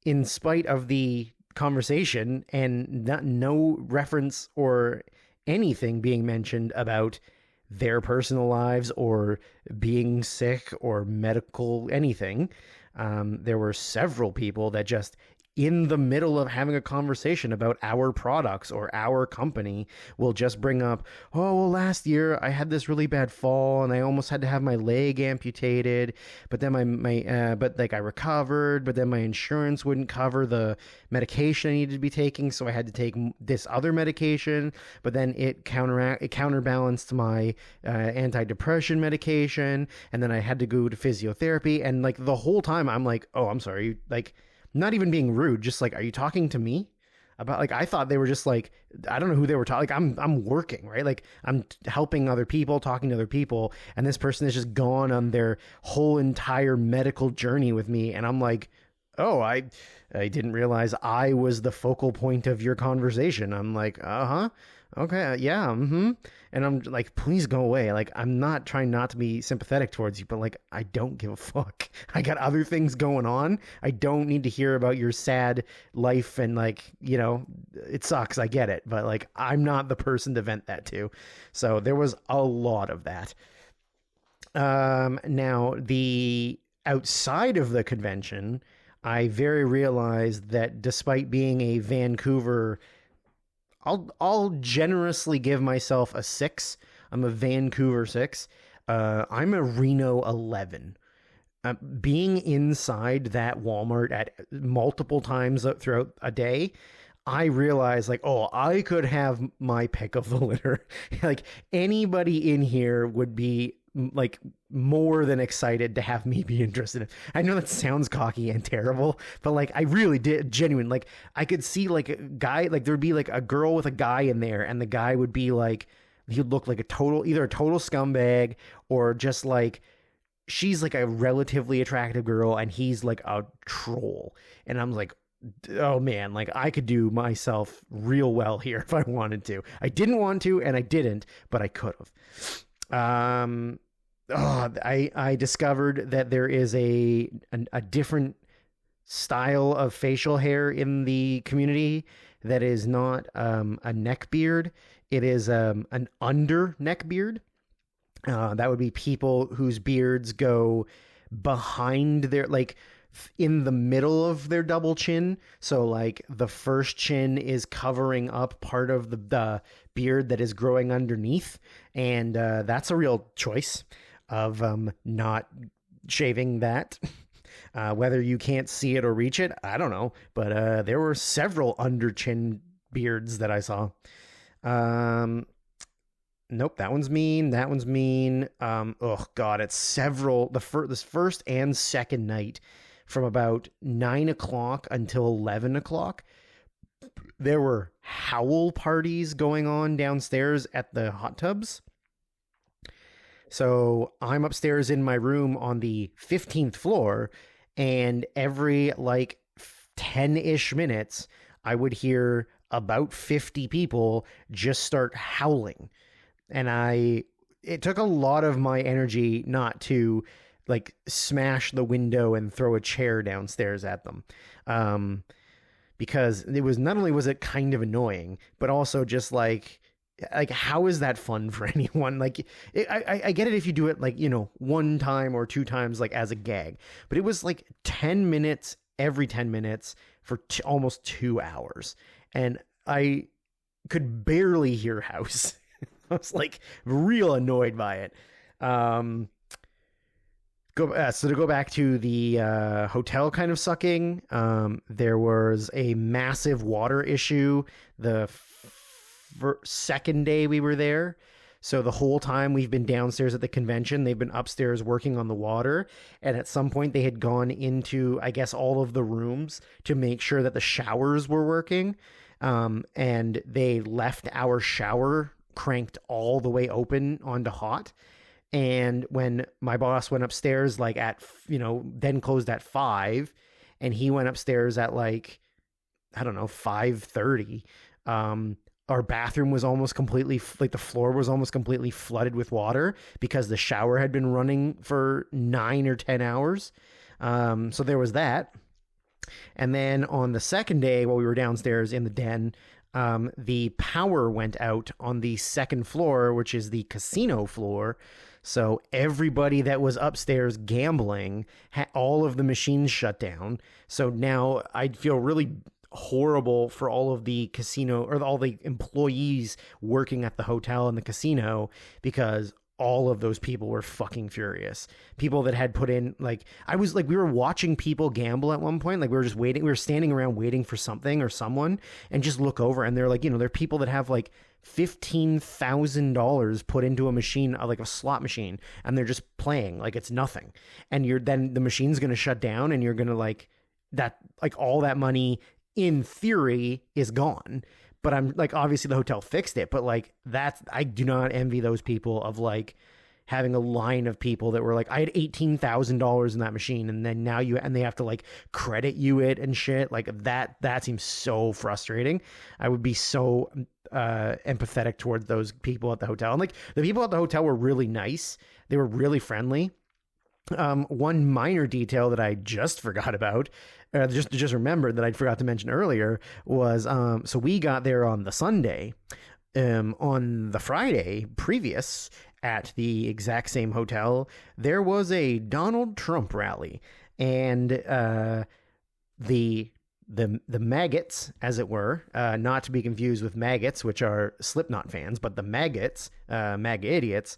in spite of the conversation and no reference or anything being mentioned about their personal lives or being sick or medical anything. There were several people that just in the middle of having a conversation about our products or our company will just bring up, oh, well, last year I had this really bad fall and I almost had to have my leg amputated, but then I recovered, but then my insurance wouldn't cover the medication I needed to be taking, so I had to take this other medication, but then it counterbalanced my antidepressant medication, and then I had to go to physiotherapy, and like the whole time I'm like, oh, I'm sorry, like, not even being rude, just like, are you talking to me about, like, I thought they were just like, I don't know who they were talking, like, I'm working, right? Like, I'm helping other people, talking to other people, and this person has just gone on their whole entire medical journey with me, and I'm like, oh, I didn't realize I was the focal point of your conversation. I'm like, okay, yeah, and I'm like, please go away. Like, I'm not trying not to be sympathetic towards you, but like, I don't give a fuck. I got other things going on. I don't need to hear about your sad life, and like, it sucks. I get it, but like, I'm not the person to vent that to. So there was a lot of that. Now the outside of the convention, I very realized that despite being a Vancouver, I'll generously give myself a 6. I'm a Vancouver 6. I'm a Reno 11. Being inside that Walmart at multiple times throughout a day, I realized like, oh, I could have my pick of the litter. Like, anybody in here would be like more than excited to have me be interested in. I know that sounds cocky and terrible, but like, I really did genuine. Like, I could see like a guy, like there'd be like a girl with a guy in there, and the guy would be like, he'd look like either a total scumbag or just like, she's like a relatively attractive girl and he's like a troll. And I'm like, oh man, like I could do myself real well here if I wanted to. I didn't want to, and I didn't, but I could have. I discovered that there is a different style of facial hair in the community that is not a neck beard. It is an under neck beard. That would be people whose beards go behind their, like, in the middle of their double chin. So like the first chin is covering up part of the beard that is growing underneath. And that's a real choice of not shaving that. Whether you can't see it or reach it, I don't know. But there were several under chin beards that I saw. Nope, that one's mean. That one's mean. Oh God, it's several. This first and second night, from about 9 o'clock until 11 o'clock, there were howl parties going on downstairs at the hot tubs. So I'm upstairs in my room on the 15th floor, and every like 10-ish minutes, I would hear about 50 people just start howling. And it took a lot of my energy not to like smash the window and throw a chair downstairs at them. Because it was, not only was it kind of annoying, but also just like how is that fun for anyone? Like I get it if you do it like, you know, one time or two times, like as a gag, but it was like 10 minutes every 10 minutes for almost 2 hours. And I could barely hear house. I was like real annoyed by it. So to go back to the hotel kind of sucking, there was a massive water issue the second day we were there. So the whole time we've been downstairs at the convention, they've been upstairs working on the water. And at some point they had gone into, I guess, all of the rooms to make sure that the showers were working. And they left our shower cranked all the way open onto hot. And when my boss went upstairs, like at, you know, then closed at 5, and he went upstairs at like, I don't know, 5:30, our bathroom was almost completely, like the floor was almost completely flooded with water because the shower had been running for 9 or 10 hours. So there was that. And then on the second day, while we were downstairs in the den, the power went out on the second floor, which is the casino floor. So everybody that was upstairs gambling, all of the machines shut down. So now I feel really horrible for all of the casino, or all the employees working at the hotel and the casino, because all of those people were fucking furious. People that had put in, like, we were watching people gamble at one point. Like, we were just waiting. We were standing around waiting for something or someone, and just look over, and they're like, you know, there are people that have like $15,000 put into a machine, like a slot machine, and they're just playing like it's nothing. And then the machine's going to shut down, and you're going to like that, like all that money in theory is gone. But I'm like, obviously the hotel fixed it, but like I do not envy those people of like having a line of people that were like, I had $18,000 in that machine, and then now they have to like credit you it and shit. Like that seems so frustrating. I would be so empathetic towards those people at the hotel. And like the people at the hotel were really nice. They were really friendly. One minor detail that I just forgot about, just remembered that I forgot to mention earlier, was so we got there on the Sunday. On the Friday previous, at the exact same hotel, there was a Donald Trump rally, and the maggots, as it were, not to be confused with maggots, which are Slipknot fans, but the maggots, MAGA idiots,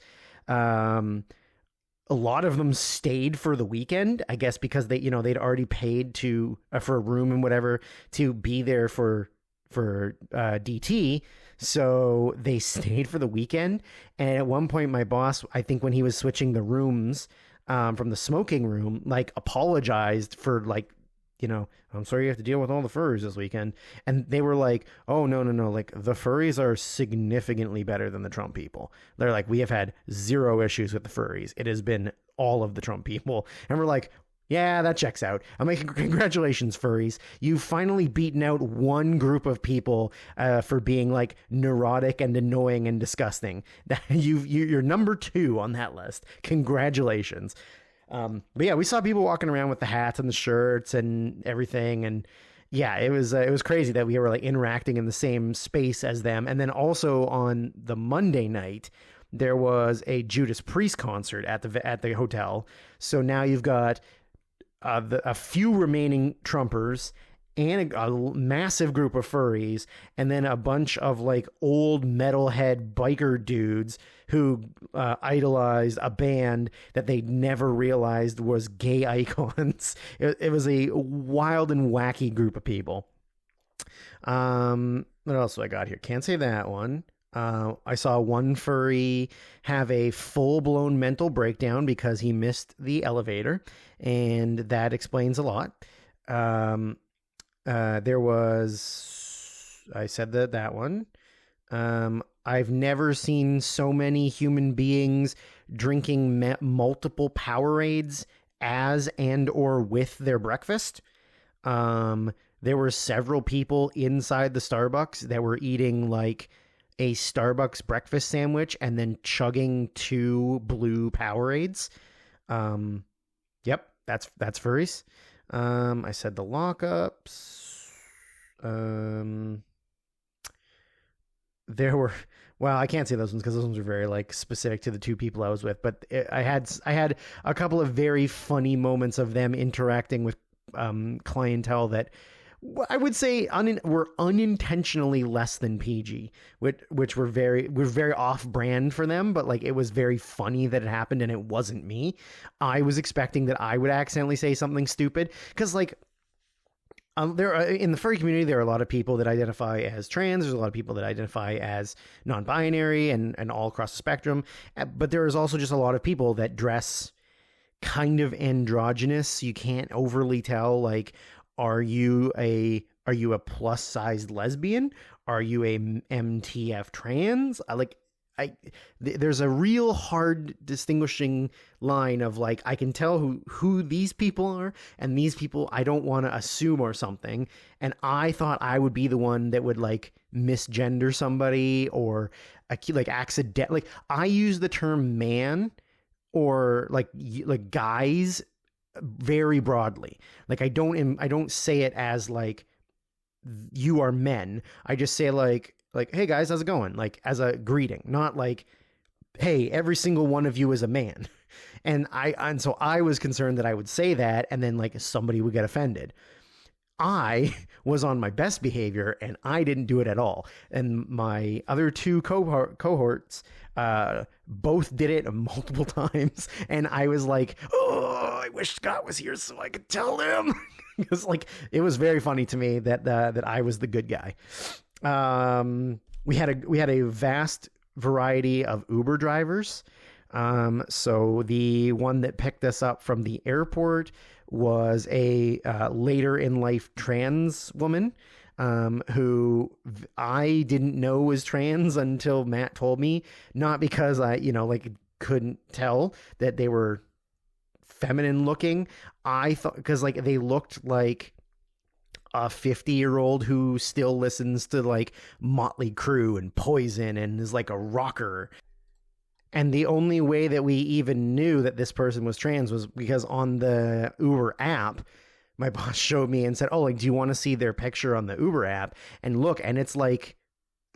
a lot of them stayed for the weekend, I guess, because they'd already paid for a room and whatever to be there for DT. So they stayed for the weekend. And at one point, my boss, I think when he was switching the rooms from the smoking room, like apologized for like, you know, I'm sorry you have to deal with all the furries this weekend. And they were like, oh, no. Like, the furries are significantly better than the Trump people. They're like, we have had zero issues with the furries. It has been all of the Trump people. And we're like, Yeah, that checks out. I'm like, congratulations, furries. You've finally beaten out one group of people for being like neurotic and annoying and disgusting. You're number 2 on that list. Congratulations. But yeah, we saw people walking around with the hats and the shirts and everything, and yeah, it was crazy that we were like interacting in the same space as them. And then also on the Monday night, there was a Judas Priest concert at the hotel. So now you've got a few remaining Trumpers and a massive group of furries, and then a bunch of like old metalhead biker dudes who idolized a band that they never realized was gay icons. It was a wild and wacky group of people. What else do I got here? Can't say that one. I saw one furry have a full-blown mental breakdown because he missed the elevator, and that explains a lot. There was... I said that one. I've never seen so many human beings drinking multiple Powerades as and or with their breakfast. There were several people inside the Starbucks that were eating like a Starbucks breakfast sandwich and then chugging 2 blue Powerades. Yep, that's furries. I said the lockups. There were, well, I can't say those ones because those ones were very like specific to the 2 people I was with, but I had a couple of very funny moments of them interacting with clientele that I would say were unintentionally less than PG, which were very off-brand for them, but like it was very funny that it happened and it wasn't me. I was expecting that I would accidentally say something stupid because like there are, in the furry community, there are a lot of people that identify as trans. There's a lot of people that identify as non-binary and all across the spectrum. But there is also just a lot of people that dress kind of androgynous. You can't overly tell like, are you a plus sized lesbian? Are you a MTF trans? There's a real hard distinguishing line of like, I can tell who these people are, and these people I don't want to assume or something. And I thought I would be the one that would like misgender somebody or like accident. Like I use the term man or like guys very broadly. Like I don't say it as like you are men. I just say like, hey guys, how's it going? Like as a greeting, not like, hey, every single one of you is a man. And so I was concerned that I would say that and then like somebody would get offended. I was on my best behavior and I didn't do it at all. And my other 2 cohorts both did it multiple times. And I was like, oh, I wish Scott was here so I could tell him. Because like it was very funny to me that I was the good guy. We had a vast variety of Uber drivers. So the one that picked us up from the airport was a later in life trans woman who I didn't know was trans until Matt told me. Not because I couldn't tell that they were feminine looking. I thought because like they looked like a 50-year-old who still listens to like Motley Crue and Poison and is like a rocker. And the only way that we even knew that this person was trans was because on the Uber app, my boss showed me and said, oh, like, do you want to see their picture on the Uber app? And look, and it's like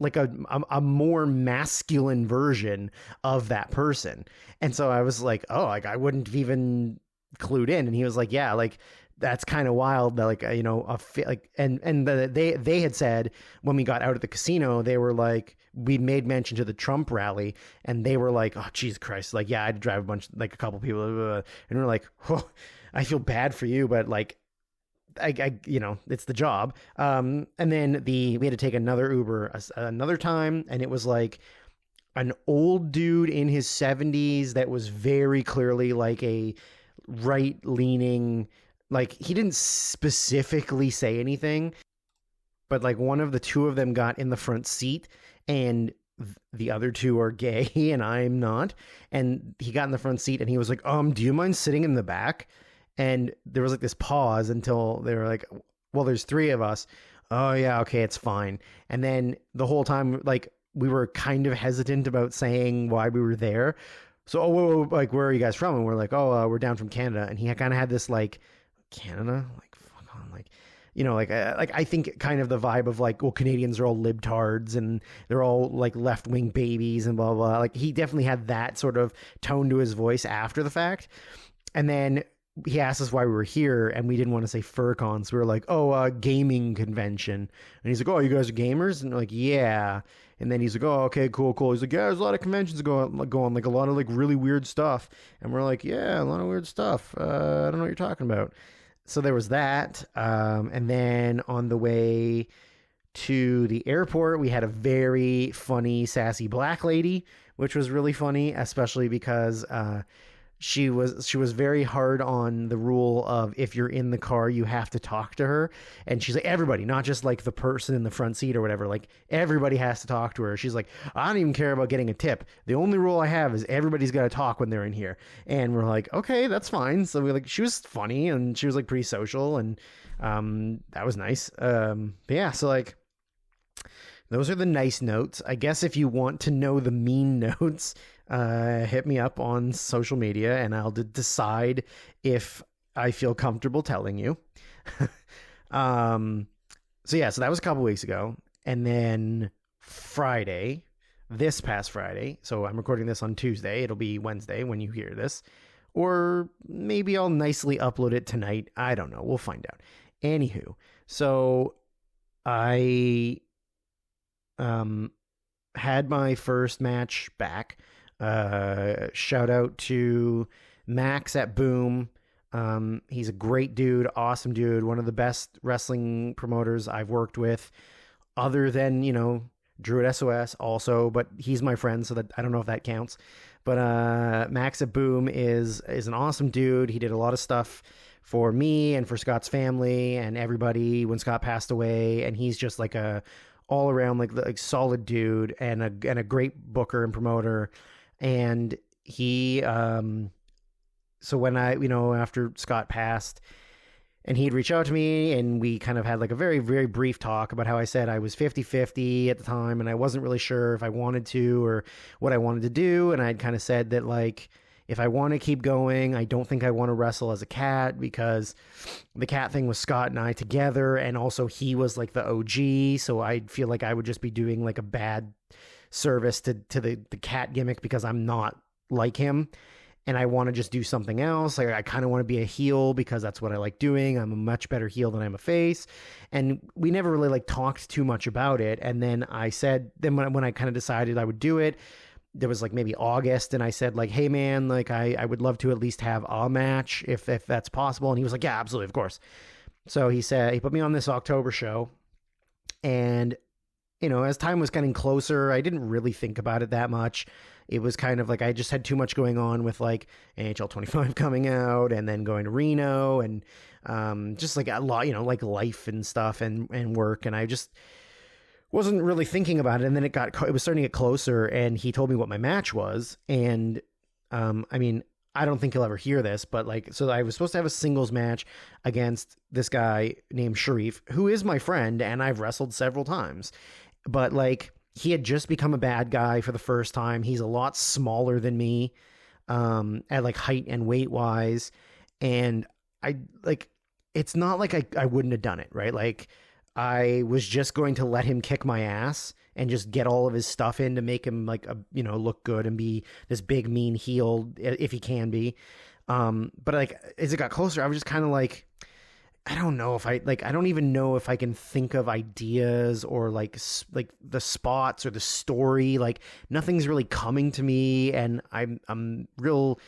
a more masculine version of that person. And so I was like, oh, like I wouldn't have even clued in. And he was like, yeah, like that's kind of wild that like, they had said when we got out of the casino, they were like, we made mention to the Trump rally and they were like, oh, Jesus Christ. Like, yeah, I had to drive a couple people. And we're like, oh, I feel bad for you, but like, I it's the job. And then we had to take another Uber another time. And it was like an old dude in his 70s that was very clearly like a right leaning, like he didn't specifically say anything, but like one of the 2 of them got in the front seat and the other 2 are gay and I'm not. And he got in the front seat and he was like, do you mind sitting in the back? And there was like this pause until they were like, well, there's 3 of us. Oh yeah, okay, it's fine. And then the whole time, like, we were kind of hesitant about saying why we were there. So, like, where are you guys from? And we're like, oh, we're down from Canada. And he kind of had this like, Canada, like, fuck on, like, like I think kind of the vibe of like, well, Canadians are all libtards and they're all like left wing babies and blah, blah. Like, he definitely had that sort of tone to his voice after the fact. And then he asked us why we were here, and we didn't want to say FurCon, so we were like, oh, gaming convention. And he's like, oh, you guys are gamers? And we're like, yeah. And then he's like, oh, okay, cool. He's like, yeah, there's a lot of conventions going, like a lot of like really weird stuff. And we're like, yeah, a lot of weird stuff. I don't know what you're talking about. So there was that. And then on the way to the airport, we had a very funny, sassy black lady, which was really funny, especially because she was very hard on the rule of if you're in the car, you have to talk to her. And she's like, everybody, not just like the person in the front seat or whatever, like everybody has to talk to her. She's like, I don't even care about getting a tip. The only rule I have is everybody's got to talk when they're in here. And we're like, okay, that's fine. So she was funny and she was like pretty social, and that was nice. But yeah, so like, those are the nice notes. I guess if you want to know the mean notes, hit me up on social media and I'll decide if I feel comfortable telling you. So that was a couple weeks ago. And then this past Friday, so I'm recording this on Tuesday. It'll be Wednesday when you hear this. Or maybe I'll nicely upload it tonight. I don't know. We'll find out. Anywho, so I had my first match back. Shout out to Max at Boom. He's a great dude, awesome dude, one of the best wrestling promoters I've worked with, other than, Drew at SOS also, but he's my friend, so that I don't know if that counts. But Max at Boom is an awesome dude. He did a lot of stuff for me and for Scott's family and everybody when Scott passed away, and he's just like a all around like solid dude and a great booker and promoter. And he so when I after Scott passed and he'd reach out to me and we kind of had like a very, very brief talk about how I said I was 50-50 at the time and I wasn't really sure if I wanted to or what I wanted to do. And I'd kind of said that, like, if I want to keep going, I don't think I want to wrestle as a cat, because the cat thing was Scott and I together, and also he was like the OG, so I feel like I would just be doing like a bad service to the cat gimmick because I'm not like him, and I want to just do something else. Like, I kind of want to be a heel because that's what I like doing. I'm a much better heel than I'm a face, and we never really like talked too much about it. And then I said, when I kind of decided I would do it, there was like maybe August, and I said, like, hey man, like I would love to at least have a match if that's possible. And he was like, yeah, absolutely, of course. So he put me on this October show, and as time was getting closer, I didn't really think about it that much. It was kind of like I just had too much going on with like NHL 25 coming out and then going to Reno and just like a lot, like life and stuff and work, and I just wasn't really thinking about it. And then it was starting to get closer, and he told me what my match was. And I mean, I don't think he'll ever hear this, but like, so I was supposed to have a singles match against this guy named Sharif, who is my friend and I've wrestled several times, but like, he had just become a bad guy for the first time. He's a lot smaller than me, at like height and weight wise. And I like, it's not like I wouldn't have done it, right? Like, I was just going to let him kick my ass and just get all of his stuff in to make him like look good and be this big mean heel if he can be. But like, as it got closer, I was just kind of like, I don't know if I don't even know if I can think of ideas or like the spots or the story. Like, nothing's really coming to me, and I'm real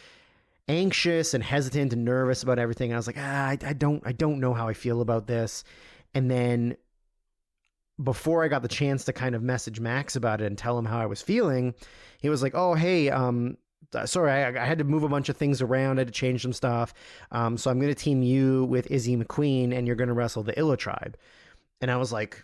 anxious and hesitant and nervous about everything. And I was like, I don't know how I feel about this. And then before I got the chance to kind of message Max about it and tell him how I was feeling, he was like, oh, hey, sorry, I had to move a bunch of things around. I had to change some stuff. So I'm going to team you with Izzy McQueen, and you're going to wrestle the Illa Tribe. And I was like,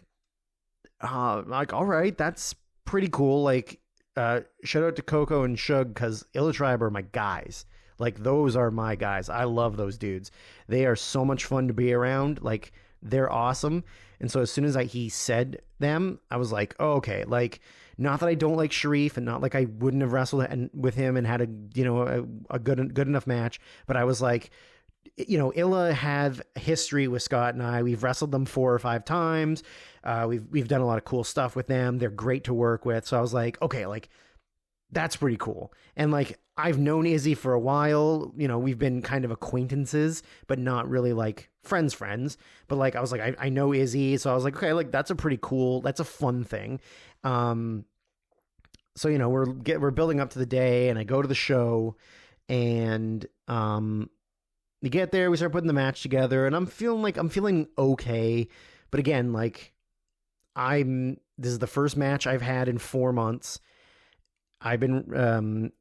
all right, that's pretty cool. Like, shout out to Coco and Shug, because Illa Tribe are my guys. Like, those are my guys. I love those dudes. They are so much fun to be around. Like, they're awesome. And so as soon as he said them, I was like, oh, okay. Like, not that I don't like Sharif, and not like I wouldn't have wrestled with him and had a good enough match, but I was like, Illa have history with Scott and I. We've wrestled them 4 or 5 times. We've done a lot of cool stuff with them. They're great to work with. So I was like, okay, like, that's pretty cool. And like, I've known Izzy for a while. We've been kind of acquaintances, but not really like friends. But like, I was like, I know Izzy. So I was like, okay, like, that's a fun thing. So, we're building up to the day, and I go to the show, and, we get there, we start putting the match together, and I'm feeling okay. But again, like, this is the first match I've had in 4 months. I'm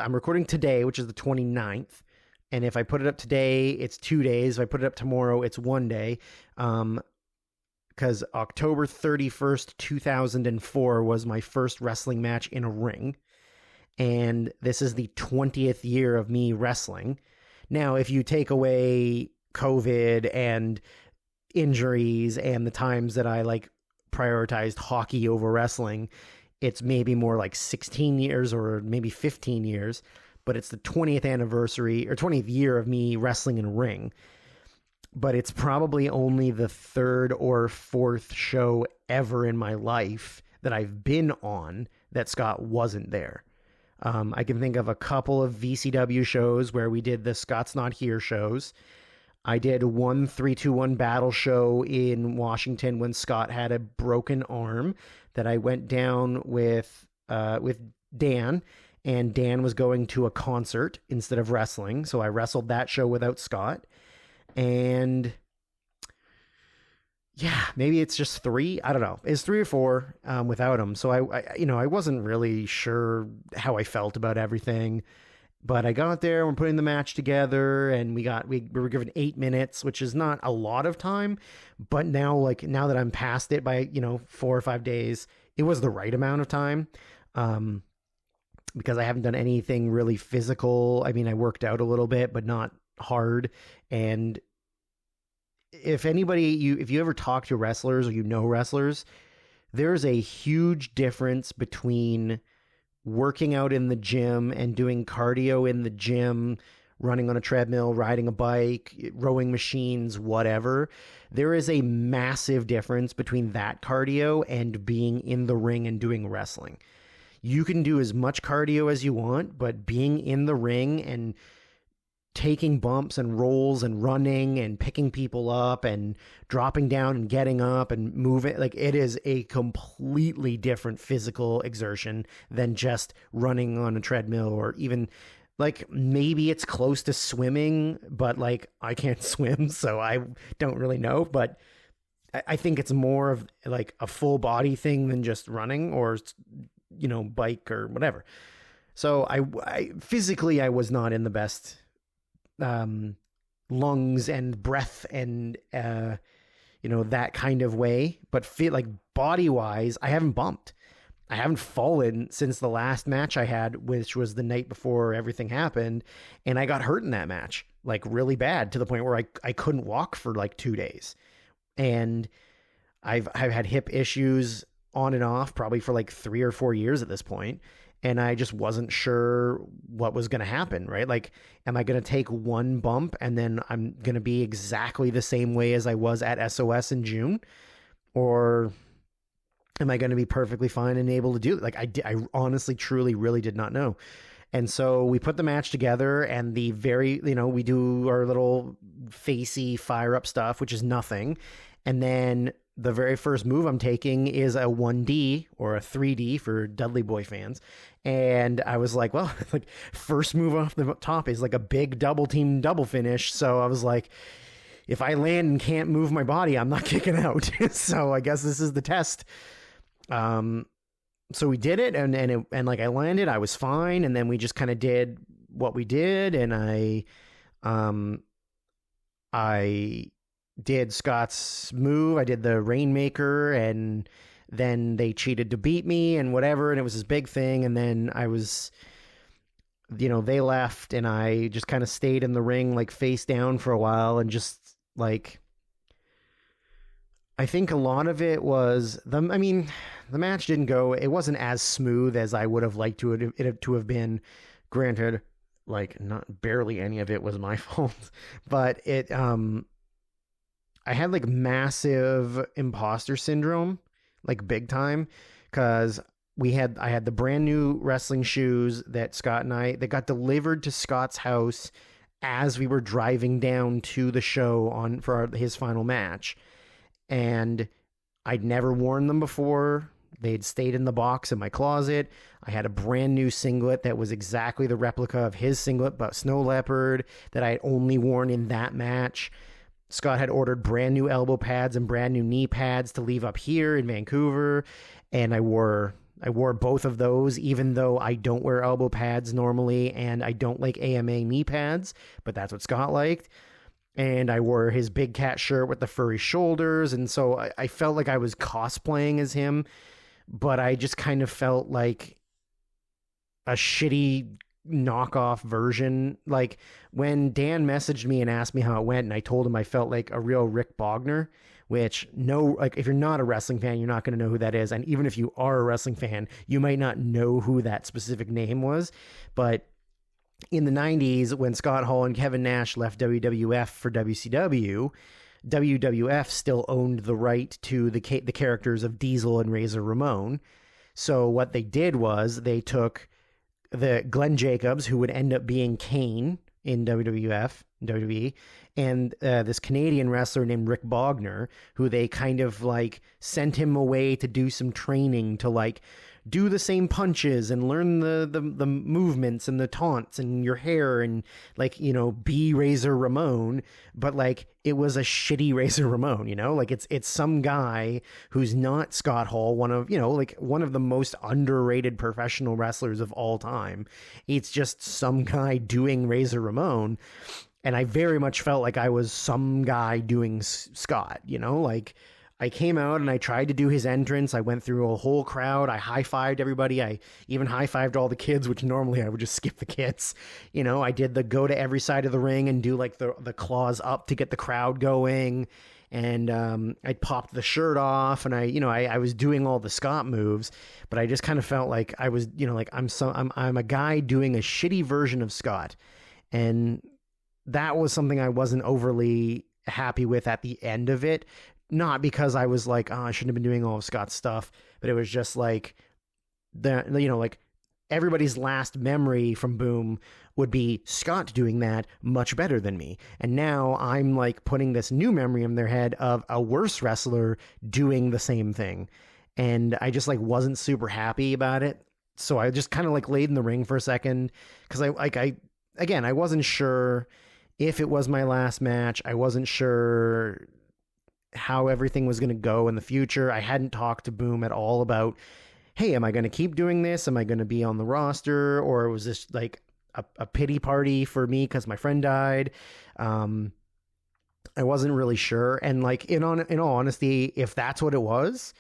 recording today, which is the 29th. And if I put it up today, it's 2 days. If I put it up tomorrow, it's 1 day. Because October 31st, 2004 was my first wrestling match in a ring. And this is the 20th year of me wrestling. Now, if you take away COVID and injuries and the times that I like prioritized hockey over wrestling, it's maybe more like 16 years or maybe 15 years, but it's the 20th anniversary or 20th year of me wrestling in a ring. But it's probably only the 3rd or 4th show ever in my life that I've been on that Scott wasn't there. I can think of a couple of VCW shows where we did the Scott's Not Here shows. I did one 3-2-1 battle show in Washington when Scott had a broken arm that I went down with Dan, and Dan was going to a concert instead of wrestling. So I wrestled that show without Scott. And yeah, maybe it's just 3. I don't know. It's 3 or 4 without him. So I wasn't really sure how I felt about everything, but I got there. We're putting the match together, and we were given 8 minutes, which is not a lot of time. But now that I'm past it by 4 or 5 days, it was the right amount of time. Because I haven't done anything really physical. I mean, I worked out a little bit, but not hard. And if you ever talk to wrestlers or wrestlers, there's a huge difference between working out in the gym and doing cardio in the gym, running on a treadmill, riding a bike, rowing machines, whatever. There is a massive difference between that cardio and being in the ring and doing wrestling. You can do as much cardio as you want, but being in the ring and taking bumps and rolls and running and picking people up and dropping down and getting up and moving, like, it is a completely different physical exertion than just running on a treadmill, or even like, maybe it's close to swimming, but like, I can't swim, so I don't really know. But I think it's more of like a full body thing than just running or bike or whatever. So I physically, I was not in the best lungs and breath and that kind of way, but feel like body wise, I haven't bumped. I haven't fallen since the last match I had, which was the night before everything happened, and I got hurt in that match, like really bad, to the point where I couldn't walk for like 2 days. And I've had hip issues on and off probably for like 3 or 4 years at this point. And I just wasn't sure what was going to happen, right? Like, am I going to take one bump and then I'm going to be exactly the same way as I was at SOS in June? Or am I going to be perfectly fine and able to do it? Like, I honestly, truly, really did not know. And so we put the match together, and we do our little facey fire up stuff, which is nothing. And then the very first move I'm taking is a 1D or a 3D for Dudley Boy fans. And I was like, well, like, first move off the top is like a big double team double finish. So I was like, if I land and can't move my body, I'm not kicking out. So I guess this is the test. So we did it, and like, I landed, I was fine. And then we just kind of did what we did. And I did Scott's move. I did the Rainmaker, and then they cheated to beat me and whatever. And it was this big thing. And then I was they left and I just kind of stayed in the ring, like face down for a while, and just like, I think a lot of it was the match didn't go, it wasn't as smooth as I would have liked it to have been. Granted, like, not barely any of it was my fault, but I had like massive imposter syndrome, like big time, because I had the brand new wrestling shoes that that got delivered to Scott's house as we were driving down to the show for his final match. And I'd never worn them before. They'd stayed in the box in my closet. I had a brand new singlet that was exactly the replica of his singlet, but snow leopard, that I had only worn in that match. Scott had ordered brand new elbow pads and brand new knee pads to leave up here in Vancouver, and I wore both of those, even though I don't wear elbow pads normally, and I don't like AMA knee pads, but that's what Scott liked. And I wore his big cat shirt with the furry shoulders, and so I felt like I was cosplaying as him, but I just kind of felt like a shitty knockoff version. Like, when Dan messaged me and asked me how it went, and I told him I felt like a real Rick Bogner, which, if you're not a wrestling fan, you're not going to know who that is. And even if you are a wrestling fan, you might not know who that specific name was. But in the 90s, when Scott Hall and Kevin Nash left WWF for WCW, WWF still owned the right to the characters of Diesel and Razor Ramon. So what they did was they took the Glenn Jacobs, who would end up being Kane in WWE, and this Canadian wrestler named Rick Bogner, who they kind of like sent him away to do some training to like do the same punches and learn the movements and the taunts and your hair and like, be Razor Ramon, but like it was a shitty Razor Ramon, like it's some guy who's not Scott Hall, one of the most underrated professional wrestlers of all time. It's just some guy doing Razor Ramon. And I very much felt like I was some guy doing Scott, like I came out and I tried to do his entrance. I went through a whole crowd. I high-fived everybody. I even high-fived all the kids, which normally I would just skip the kids. I did the go to every side of the ring and do like the claws up to get the crowd going. And I popped the shirt off, and I was doing all the Scott moves, but I just kind of felt like I was, like I'm a guy doing a shitty version of Scott. And that was something I wasn't overly happy with at the end of it. Not because I was like, oh, I shouldn't have been doing all of Scott's stuff, but it was just like like everybody's last memory from Boom would be Scott doing that much better than me. And now I'm like putting this new memory in their head of a worse wrestler doing the same thing. And I just like wasn't super happy about it. So I just kind of like laid in the ring for a second, because I wasn't sure if it was my last match. I wasn't sure how everything was going to go in the future. I hadn't talked to Boom at all about, hey, am I going to keep doing this? Am I going to be on the roster? Or was this like a pity party for me because my friend died? I wasn't really sure. And like, in all honesty, if that's what it was,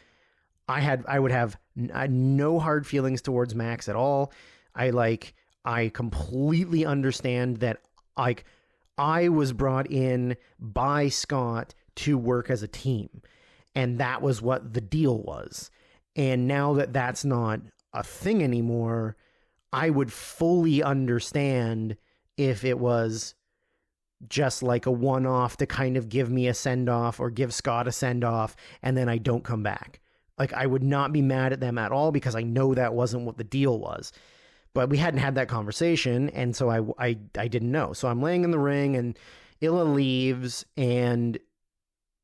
I would have no hard feelings towards Max at all. I completely understand that like I was brought in by Scott to work as a team, and that was what the deal was. And now that that's not a thing anymore, I would fully understand if it was just like a one-off to kind of give me a send-off or give Scott a send-off, and then I don't come back. Like, I would not be mad at them at all, because I know that wasn't what the deal was. But we hadn't had that conversation, and so I didn't know. So I'm laying in the ring, and Illa leaves, and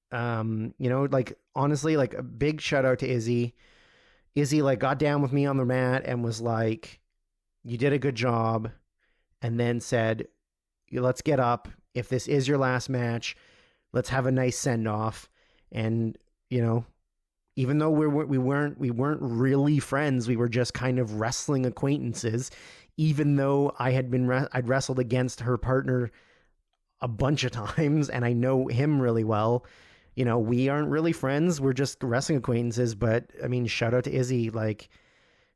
like, honestly, like, a big shout out to Izzy. Izzy like got down with me on the mat and was like, you did a good job, and then said, let's get up. If this is your last match, let's have a nice send off. And even though we weren't really friends, we were just kind of wrestling acquaintances. Even though I'd wrestled against her partner a bunch of times, and I know him really well. We aren't really friends. We're just wrestling acquaintances. But I mean, shout out to Izzy. Like,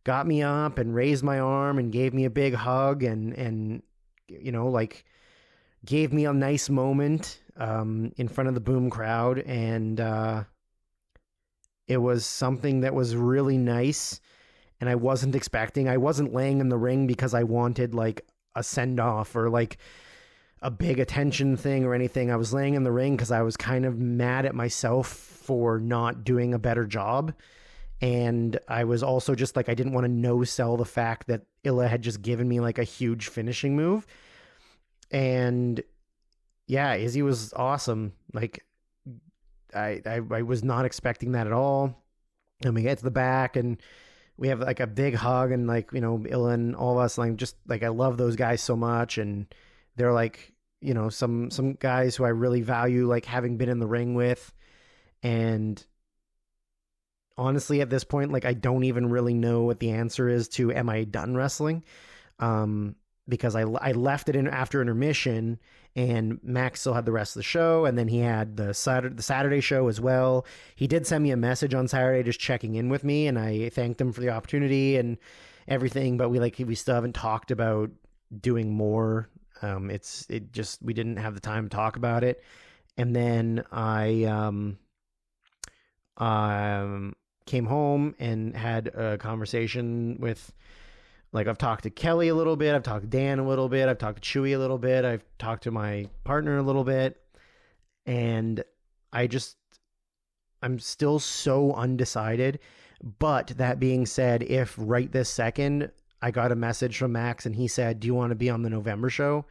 got me up and raised my arm and gave me a big hug and like gave me a nice moment in front of the Boom crowd. And it was something that was really nice. And I wasn't laying in the ring because I wanted like a send off or like a big attention thing or anything. I was laying in the ring because I was kind of mad at myself for not doing a better job. And I was also just like, I didn't want to no sell the fact that Illa had just given me like a huge finishing move. And yeah, Izzy was awesome. Like I was not expecting that at all. And we get to the back and we have like a big hug and like, Illa and all of us, like just like I love those guys so much. And they're like, some guys who I really value, like having been in the ring with. And honestly, at this point, like I don't even really know what the answer is to am I done wrestling? Because I left it in after intermission, and Max still had the rest of the show, and then he had the Saturday show as well. He did send me a message on Saturday just checking in with me, and I thanked him for the opportunity and everything. But we still haven't talked about doing more. We didn't have the time to talk about it. And then I came home and had a conversation with, like, I've talked to Kelly a little bit, I've talked to Dan a little bit, I've talked to Chewy a little bit, I've talked to my partner a little bit, and I'm still so undecided. But that being said, if right this second I got a message from Max and he said, do you want to be on the November show?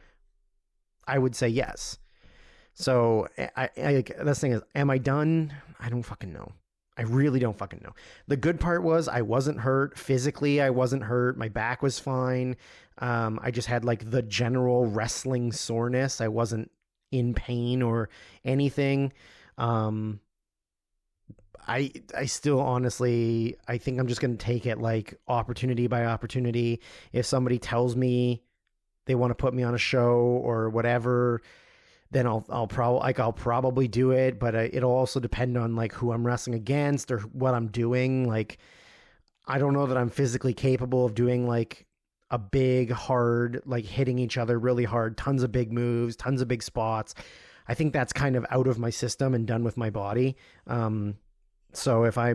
I would say yes. So this thing is, am I done? I don't fucking know. I really don't fucking know. The good part was I wasn't hurt. Physically, I wasn't hurt. My back was fine. I just had like the general wrestling soreness. I wasn't in pain or anything. I still honestly, I think I'm just going to take it like opportunity by opportunity. If somebody tells me they want to put me on a show or whatever, then I'll probably do it, but it'll also depend on like who I'm wrestling against or what I'm doing. Like, I don't know that I'm physically capable of doing like a big, hard, like hitting each other really hard, tons of big moves, tons of big spots. I think that's kind of out of my system and done with my body. So if I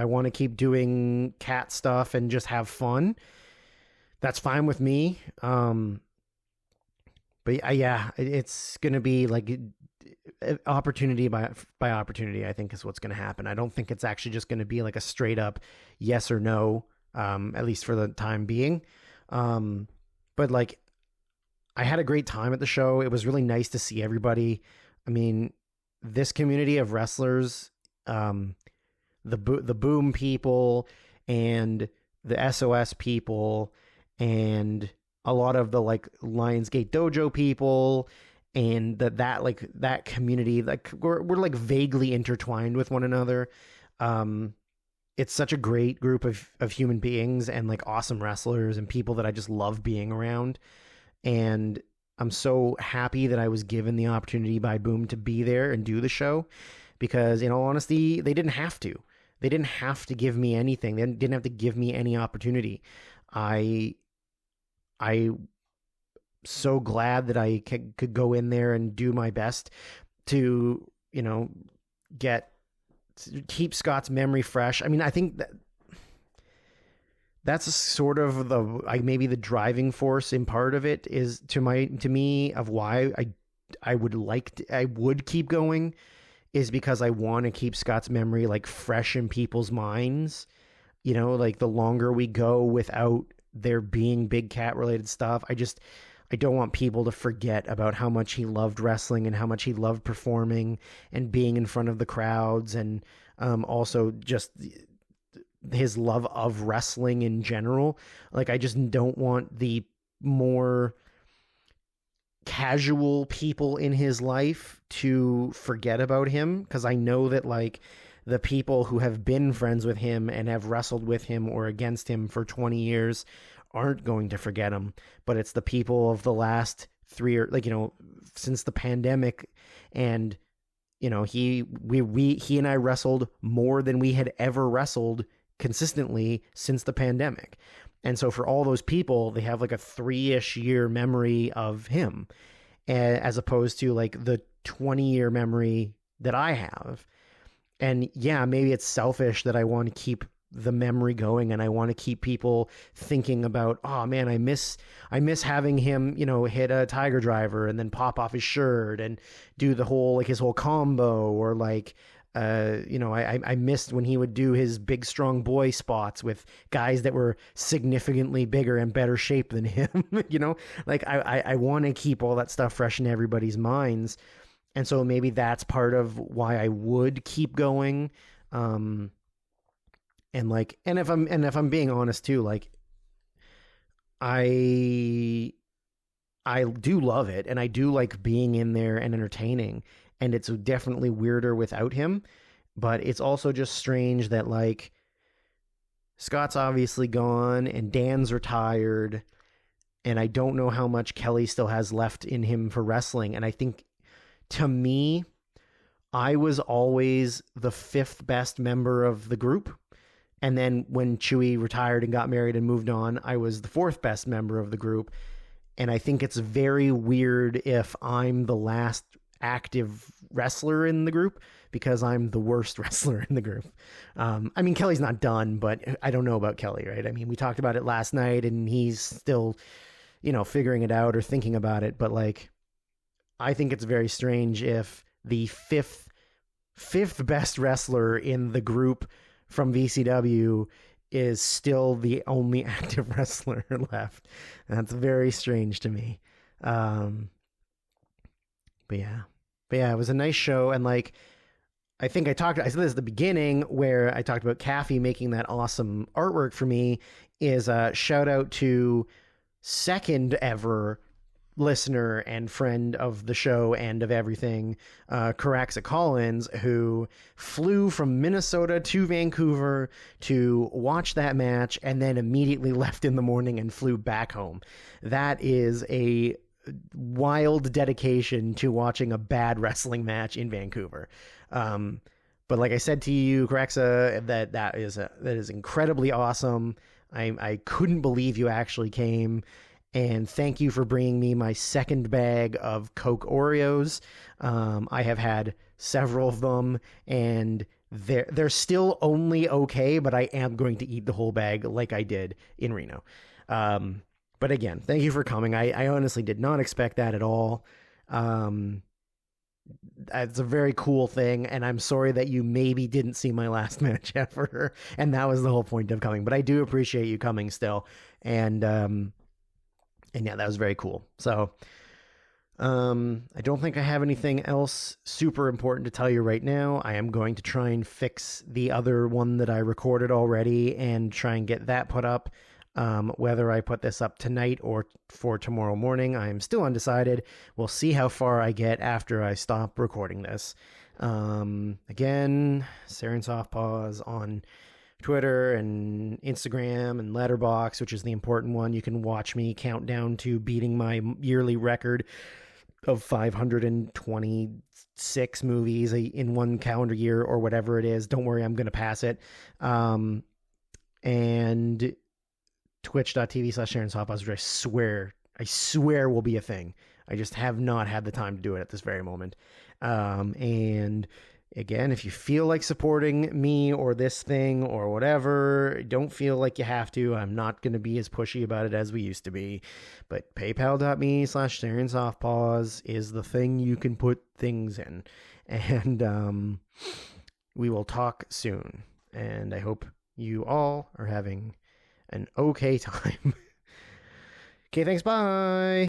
want to keep doing cat stuff and just have fun, that's fine with me. But yeah, it's going to be like opportunity by opportunity, I think is what's going to happen. I don't think it's actually just going to be like a straight up yes or no, at least for the time being. But like, I had a great time at the show. It was really nice to see everybody. I mean, this community of wrestlers, the Boom people and the SOS people and a lot of the like Lionsgate Dojo people and that community, like we're like vaguely intertwined with one another. It's such a great group of human beings and like awesome wrestlers and people that I just love being around. And I'm so happy that I was given the opportunity by Boom to be there and do the show, because in all honesty, they didn't have to. They didn't have to give me anything. They didn't have to give me any opportunity. I'm so glad that I could go in there and do my best to, keep Scott's memory fresh. I mean, I think that's sort of maybe the driving force in part of it is to me of why I would keep going, is because I want to keep Scott's memory like fresh in people's minds. Like the longer we go without there being big cat related stuff, I don't want people to forget about how much he loved wrestling and how much he loved performing and being in front of the crowds, and also just his love of wrestling in general. Like, I just don't want the more casual people in his life to forget about him, because I know that like the people who have been friends with him and have wrestled with him or against him for 20 years aren't going to forget him. But it's the people of the last 3 or since the pandemic, and he and I wrestled more than we had ever wrestled consistently since the pandemic. And so for all those people, they have like a 3-ish year memory of him, as opposed to like the 20-year memory that I have. And yeah, maybe it's selfish that I want to keep the memory going, and I want to keep people thinking about, oh man, I miss having him, hit a tiger driver and then pop off his shirt and do the whole, like, his whole combo, or like, I missed when he would do his big strong boy spots with guys that were significantly bigger and better shape than him. Like I want to keep all that stuff fresh in everybody's minds. And so maybe that's part of why I would keep going. And if I'm being honest too, like, I do love it, and I do like being in there and entertaining, and it's definitely weirder without him. But it's also just strange that, like, Scott's obviously gone and Dan's retired, and I don't know how much Kelly still has left in him for wrestling. And I think, to me, I was always the 5th best member of the group. And then when Chewy retired and got married and moved on, I was the 4th best member of the group. And I think it's very weird if I'm the last active wrestler in the group, because I'm the worst wrestler in the group. I mean, Kelly's not done, but I don't know about Kelly, right? I mean, we talked about it last night, and he's still, figuring it out or thinking about it. But, like, I think it's very strange if the fifth best wrestler in the group from VCW is still the only active wrestler left. That's very strange to me. But yeah, it was a nice show. And, like, I think I said this at the beginning, where I talked about Kathy making that awesome artwork for me, is a shout out to second ever listener and friend of the show and of everything, Caraxa Collins, who flew from Minnesota to Vancouver to watch that match and then immediately left in the morning and flew back home. That is a wild dedication to watching a bad wrestling match in Vancouver. But like I said to you, Caraxa, that is incredibly awesome. I couldn't believe you actually came. And thank you for bringing me my second bag of Coke Oreos. I have had several of them, and they're still only okay, but I am going to eat the whole bag like I did in Reno. But again, thank you for coming. I honestly did not expect that at all. It's a very cool thing, and I'm sorry that you maybe didn't see my last match ever, and that was the whole point of coming. But I do appreciate you coming still, and yeah, that was very cool. So, I don't think I have anything else super important to tell you right now. I am going to try and fix the other one that I recorded already and try and get that put up. Whether I put this up tonight or for tomorrow morning, I am still undecided. We'll see how far I get after I stop recording this. Again, Saren Softpaws on Twitter and Instagram and Letterboxd, which is the important one. You can watch me count down to beating my yearly record of 526 movies in one calendar year or whatever it is. Don't worry, I'm going to pass it. And twitch.tv/SharonSoftpaws, which I swear will be a thing. I just have not had the time to do it at this very moment. And again, if you feel like supporting me or this thing or whatever, don't feel like you have to. I'm not going to be as pushy about it as we used to be. But paypal.me/SharonSoftpaws is the thing you can put things in. And we will talk soon. And I hope you all are having an okay time. Okay, thanks, bye!